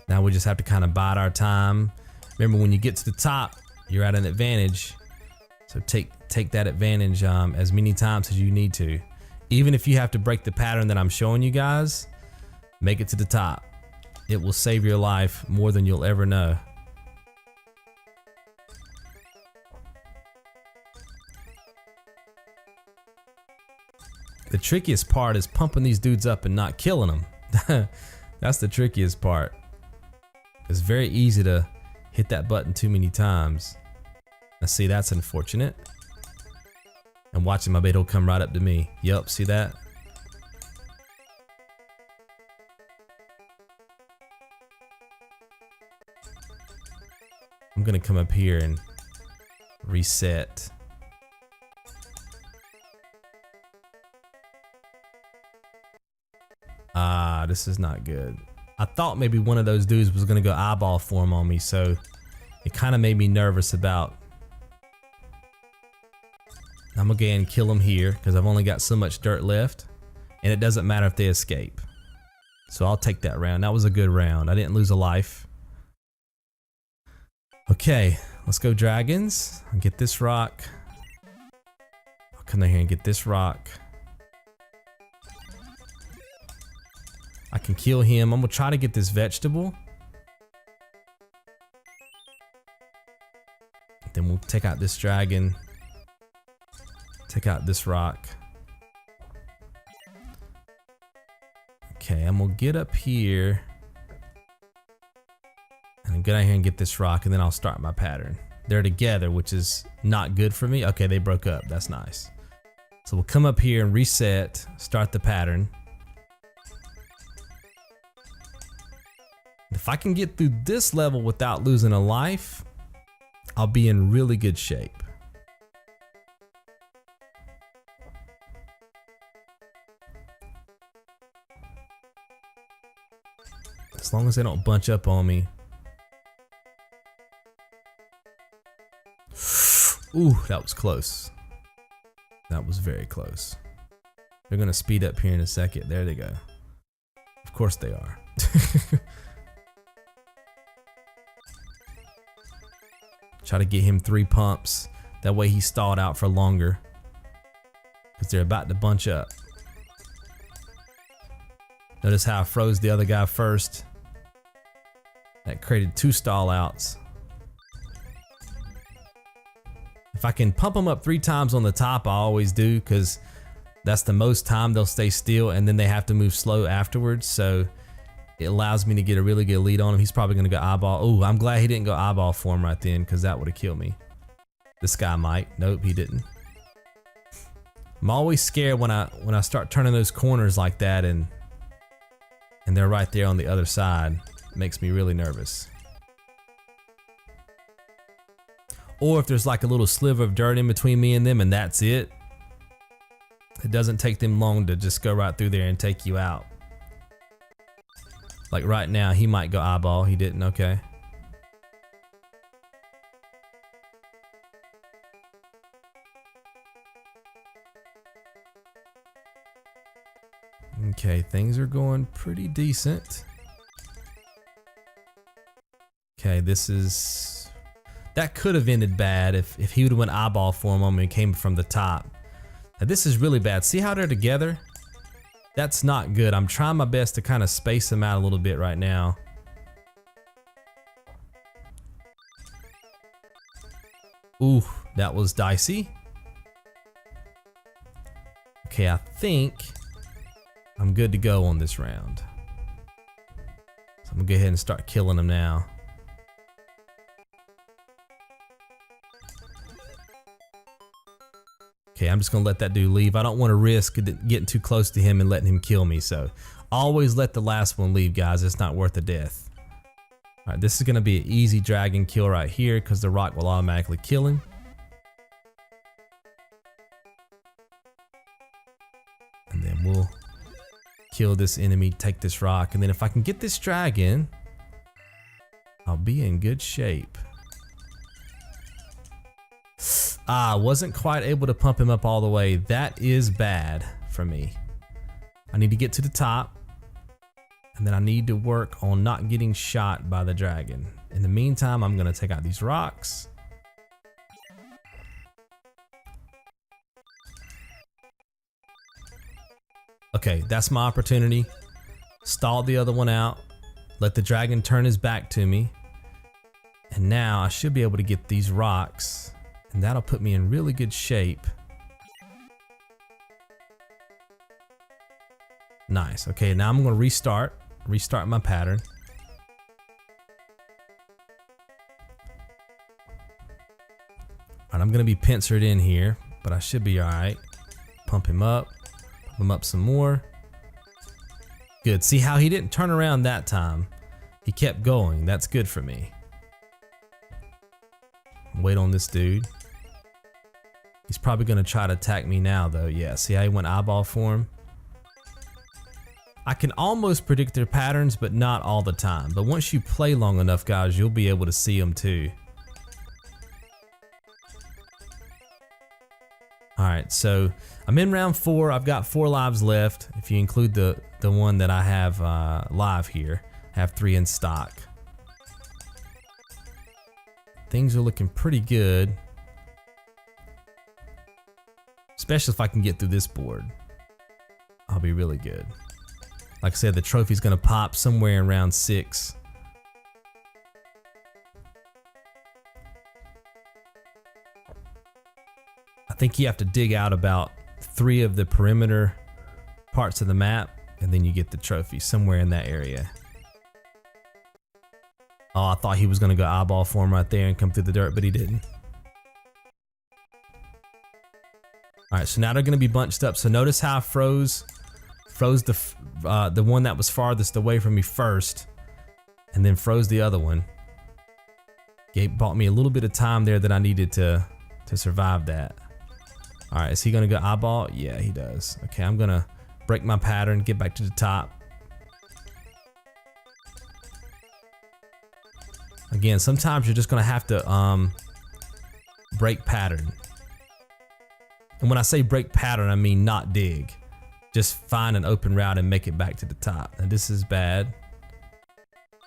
[SPEAKER 1] Now we just have to kind of bide our time. Remember, when you get to the top, you're at an advantage. So take that advantage as many times as you need to. Even if you have to break the pattern that I'm showing you guys, make it to the top. It will save your life more than you'll ever know. The trickiest part is pumping these dudes up and not killing them. That's the trickiest part. It's very easy to hit that button too many times. Now see, that's unfortunate. And watching my bait will come right up to me. Yup, see that? I'm gonna come up here and reset. Ah, this is not good. I thought maybe one of those dudes was gonna go eyeball form on me, so it kind of made me nervous about. I'm gonna go ahead and kill them here because I've only got so much dirt left, and it doesn't matter if they escape. So I'll take that round. That was a good round. I didn't lose a life. Okay, let's go dragons. I'll get this rock. I'll come down here and get this rock. I can kill him. I'm gonna try to get this vegetable. Then we'll take out this dragon. Take out this rock. Okay, I'm gonna get up here and get out here and get this rock, and then I'll start my pattern. They're together, which is not good for me. Okay, they broke up. That's nice. So we'll come up here and reset, start the pattern. If I can get through this level without losing a life, I'll be in really good shape. As long as they don't bunch up on me. Ooh, that was close. That was very close. They're gonna speed up here in a second. There they go. Of course they are. Try to get him 3 pumps. That way he's stalled out for longer. Because they're about to bunch up. Notice how I froze the other guy first. That created 2 stall outs. If I can pump them up 3 times on the top, I always do, because that's the most time they'll stay still, and then they have to move slow afterwards. So it allows me to get a really good lead on him. He's probably gonna go eyeball. Oh, I'm glad he didn't go eyeball for him right then, because that would have killed me. This guy might. Nope, he didn't. I'm always scared when I start turning those corners like that, and they're right there on the other side. It makes me really nervous. Or if there's like a little sliver of dirt in between me and them, and that's it. It doesn't take them long to just go right through there and take you out. Like right now, he might go eyeball. He didn't, okay. Okay, things are going pretty decent. Okay, that could have ended bad if he would have went eyeball for him and came from the top. Now this is really bad. See how they're together? That's not good. I'm trying my best to kind of space them out a little bit right now. Ooh, that was dicey. Okay, I think I'm good to go on this round. So I'm gonna go ahead and start killing them now. Okay, I'm just gonna let that dude leave. I don't want to risk getting too close to him and letting him kill me, so always let the last one leave, guys. It's not worth the death. All right, this is gonna be an easy dragon kill right here because the rock will automatically kill him. And then we'll kill this enemy, take this rock, and then if I can get this dragon, I'll be in good shape. Ah, wasn't quite able to pump him up all the way. That is bad for me. I need to get to the top, and then I need to work on not getting shot by the dragon. In the meantime, I'm gonna take out these rocks. Okay, that's my opportunity. Stall the other one out. Let the dragon turn his back to me. And now I should be able to get these rocks, and that'll put me in really good shape. Nice. Okay, now I'm gonna restart my pattern. Alright, I'm gonna be pincered in here, but I should be alright. Pump him up some more. Good. See how he didn't turn around that time? He kept going. That's good for me. Wait on this dude. He's probably gonna try to attack me now though. Yeah, see how he went eyeball for him? I can almost predict their patterns, but not all the time. But once you play long enough, guys, you'll be able to see them too. Alright, so I'm in round 4. I've got 4 lives left. If you include the one that I have live here, I have 3 in stock. Things are looking pretty good. Especially if I can get through this board. I'll be really good. Like I said, the trophy's gonna pop somewhere in round 6. I think you have to dig out about 3 of the perimeter parts of the map, and then you get the trophy somewhere in that area. Oh, I thought he was gonna go eyeball for him right there and come through the dirt, but he didn't. Alright, so now they're gonna be bunched up. So notice how I froze the one that was farthest away from me first, and then froze the other one. Bought me a little bit of time there that I needed to survive that. Alright, is he gonna go eyeball? Yeah, he does. Okay, I'm gonna break my pattern, get back to the top. Again, sometimes you're just gonna have to break pattern. And when I say break pattern, I mean not dig. just find an open route and make it back to the top. And this is bad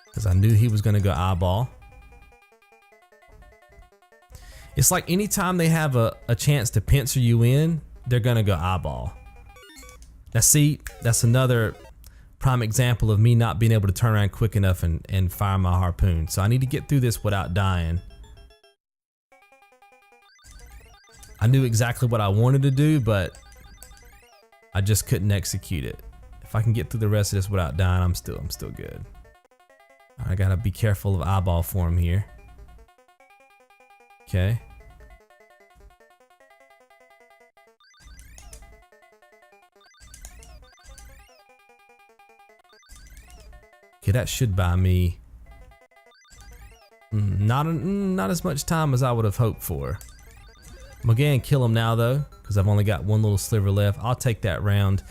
[SPEAKER 1] because I knew he was going to go eyeball. It's like anytime they have a chance to pincer you in, they're going to go eyeball. Now see, that's another prime example of me not being able to turn around quick enough and fire my harpoon. So I need to get through this without dying. I knew exactly what I wanted to do, but I just couldn't execute it. If I can get through the rest of this without dying, I'm still good. I gotta be careful of eyeball form here. Okay. Okay, that should buy me not as much time as I would have hoped for. I'm gonna kill him now though, because I've only got one little sliver left. I'll take that round.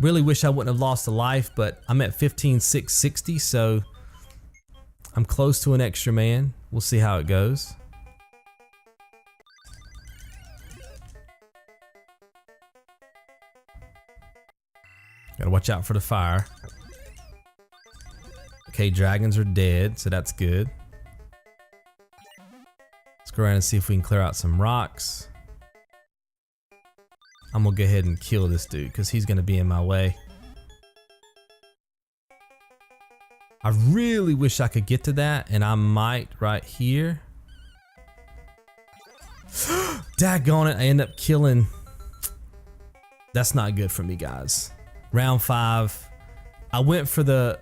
[SPEAKER 1] Really wish I wouldn't have lost a life, but I'm at 15,660, so I'm close to an extra man. We'll see how it goes. Gotta watch out for the fire. Okay, dragons are dead, so that's good. Let's go around and see if we can clear out some rocks. I'm gonna go ahead and kill this dude because he's gonna be in my way. I really wish I could get to that, and I might right here. Daggone it, I end up killing. That's not good for me, guys. Round 5. I went for the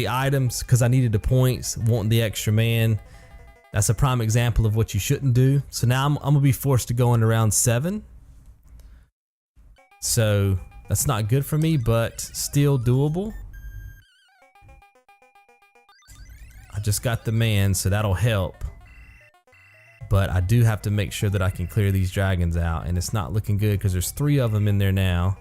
[SPEAKER 1] items because I needed the points, wanting the extra man. That's a prime example of what you shouldn't do. So now I'm gonna be forced to go into round 7. So that's not good for me, but still doable. I just got the man, so that'll help. But I do have to make sure that I can clear these dragons out, and it's not looking good because there's 3 of them in there now.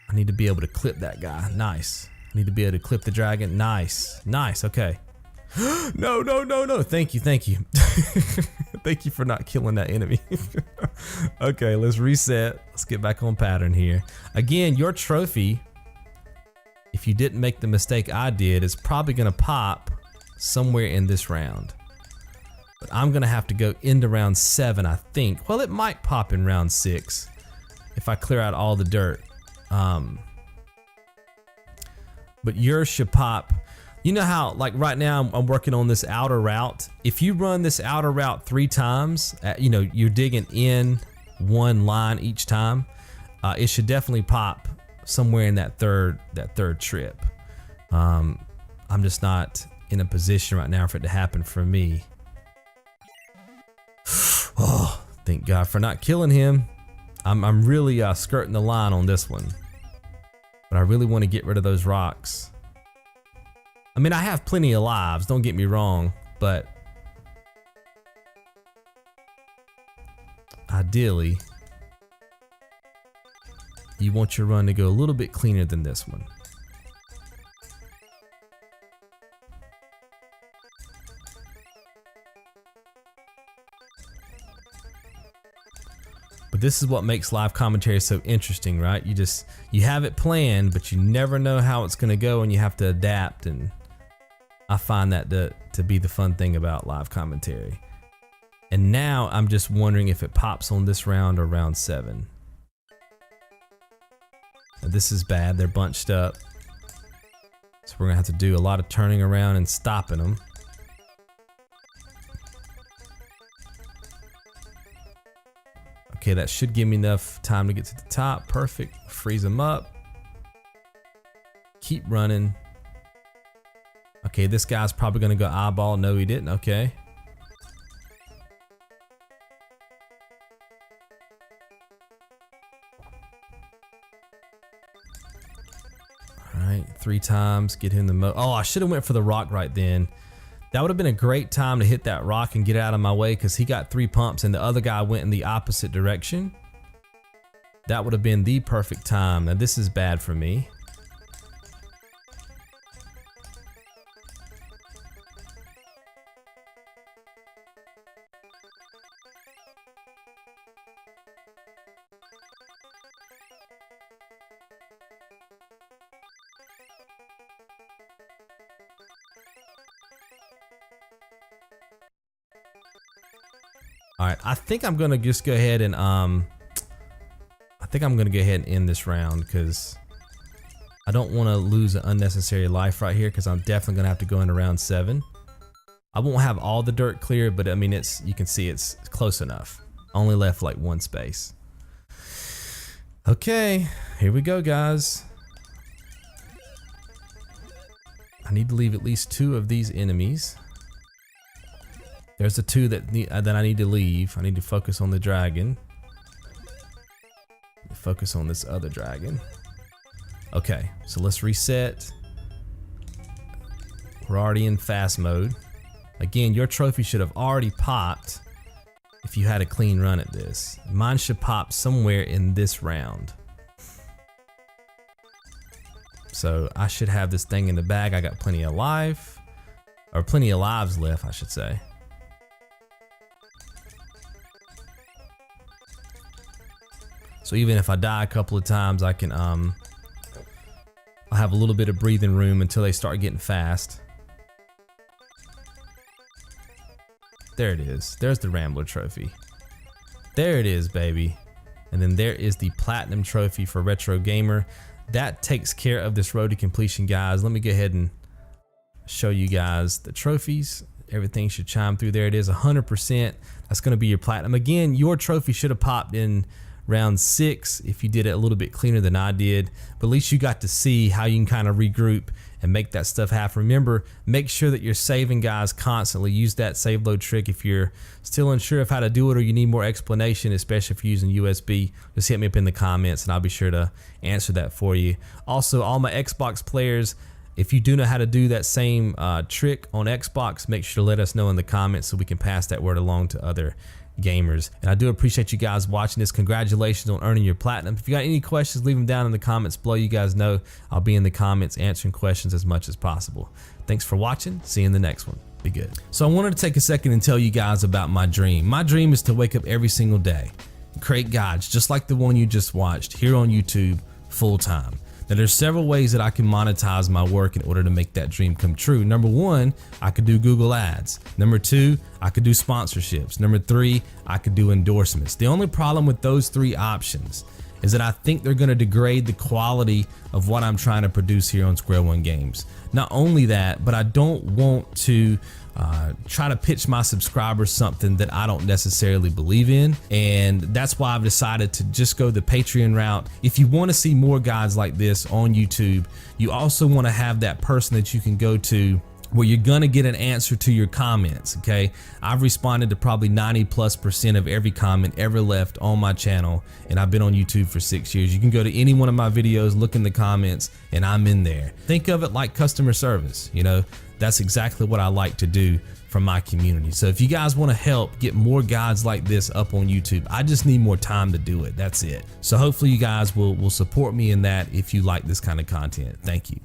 [SPEAKER 1] I need to be able to clip that guy. Nice. I need to be able to clip the dragon. Nice. Nice. Okay. No, no, no, no. Thank you. Thank you. Thank you for not killing that enemy. Okay, let's reset. Let's get back on pattern here. Again, your trophy, if you didn't make the mistake I did, is probably going to pop somewhere in this round. But I'm going to have to go into round 7, I think. Well, it might pop in round 6 if I clear out all the dirt. But yours should pop. You know how, like right now, I'm working on this outer route. If you run this outer route 3 times, you know, you're digging in one line each time, it should definitely pop somewhere in that third trip. I'm just not in a position right now for it to happen for me. Oh, thank God for not killing him. I'm really skirting the line on this one. But I really want to get rid of those rocks. I mean, I have plenty of lives, don't get me wrong, but ideally, you want your run to go a little bit cleaner than this one. But this is what makes live commentary so interesting, right? You have it planned, but you never know how it's gonna go, and you have to adapt, and I find that to be the fun thing about live commentary. And now I'm just wondering if it pops on this round or round 7. Now this is bad, they're bunched up. So we're gonna have to do a lot of turning around and stopping them. Okay, that should give me enough time to get to the top. Perfect. Freeze them up. Keep running. Okay, this guy's probably gonna go eyeball. No, he didn't. Okay. Alright, 3 times. Get him the oh, I should have went for the rock right then. That would have been a great time to hit that rock and get out of my way because he got 3 pumps and the other guy went in the opposite direction. That would have been the perfect time. Now this is bad for me. All right, I think I'm gonna just go ahead and end this round because I don't want to lose an unnecessary life right here because I'm definitely gonna have to go into round 7. I won't have all the dirt clear, but I mean you can see it's close enough. Only left like 1 space. Okay, here we go, guys. I need to leave at least 2 of these enemies. There's the 2 that I need to leave. I need to focus on the dragon. Focus on this other dragon. Okay, so let's reset. We're already in fast mode. Again, your trophy should have already popped if you had a clean run at this. Mine should pop somewhere in this round. So I should have this thing in the bag. I got plenty of life, or plenty of lives left, I should say. So even if I die a couple of times, I can I'll have a little bit of breathing room until they start getting fast. There it is. There's the Rambler trophy. There it is, baby. And then there is the Platinum trophy for Retro Gamer. That takes care of this road to completion, guys. Let me go ahead and show you guys the trophies. Everything should chime through. There it is, 100%. That's going to be your Platinum. Again, your trophy should have popped in round 6 if you did it a little bit cleaner than I did, but at least you got to see how you can kind of regroup and make that stuff happen. Remember, make sure that you're saving, guys, constantly. Use that save load trick. If you're still unsure of how to do it or you need more explanation, especially if you're using USB, just hit me up in the comments and I'll be sure to answer that for you. Also, all my Xbox players, if you do know how to do that same trick on Xbox, make sure to let us know in the comments so we can pass that word along to other gamers. And I do appreciate you guys watching this. Congratulations on earning your Platinum. If you got any questions, leave them down in the comments below. You guys know I'll be in the comments answering questions as much as possible. Thanks for watching. See you in the next one. Be good. So I wanted to take a second and tell you guys about my dream. My dream is to wake up every single day and create guides just like the one you just watched here on YouTube full time. Now there's several ways that I can monetize my work in order to make that dream come true. Number 1, I could do Google ads. Number 2, I could do sponsorships. Number 3, I could do endorsements. The only problem with those 3 options is that I think they're going to degrade the quality of what I'm trying to produce here on Square One Games. Not only that, but I don't want to try to pitch my subscribers something that I don't necessarily believe in, and that's why I've decided to just go the Patreon route. If you want to see more guides like this on YouTube, you also want to have that person that you can go to where you're gonna get an answer to your comments. Okay, I've responded to probably 90+% of every comment ever left on my channel, and I've been on YouTube for 6 years. You can go to any one of my videos, look in the comments, and I'm in there. Think of it like customer service. You know, that's exactly what I like to do for my community. So if you guys want to help get more guides like this up on YouTube, I just need more time to do it. That's it. So hopefully you guys will support me in that if you like this kind of content. Thank you.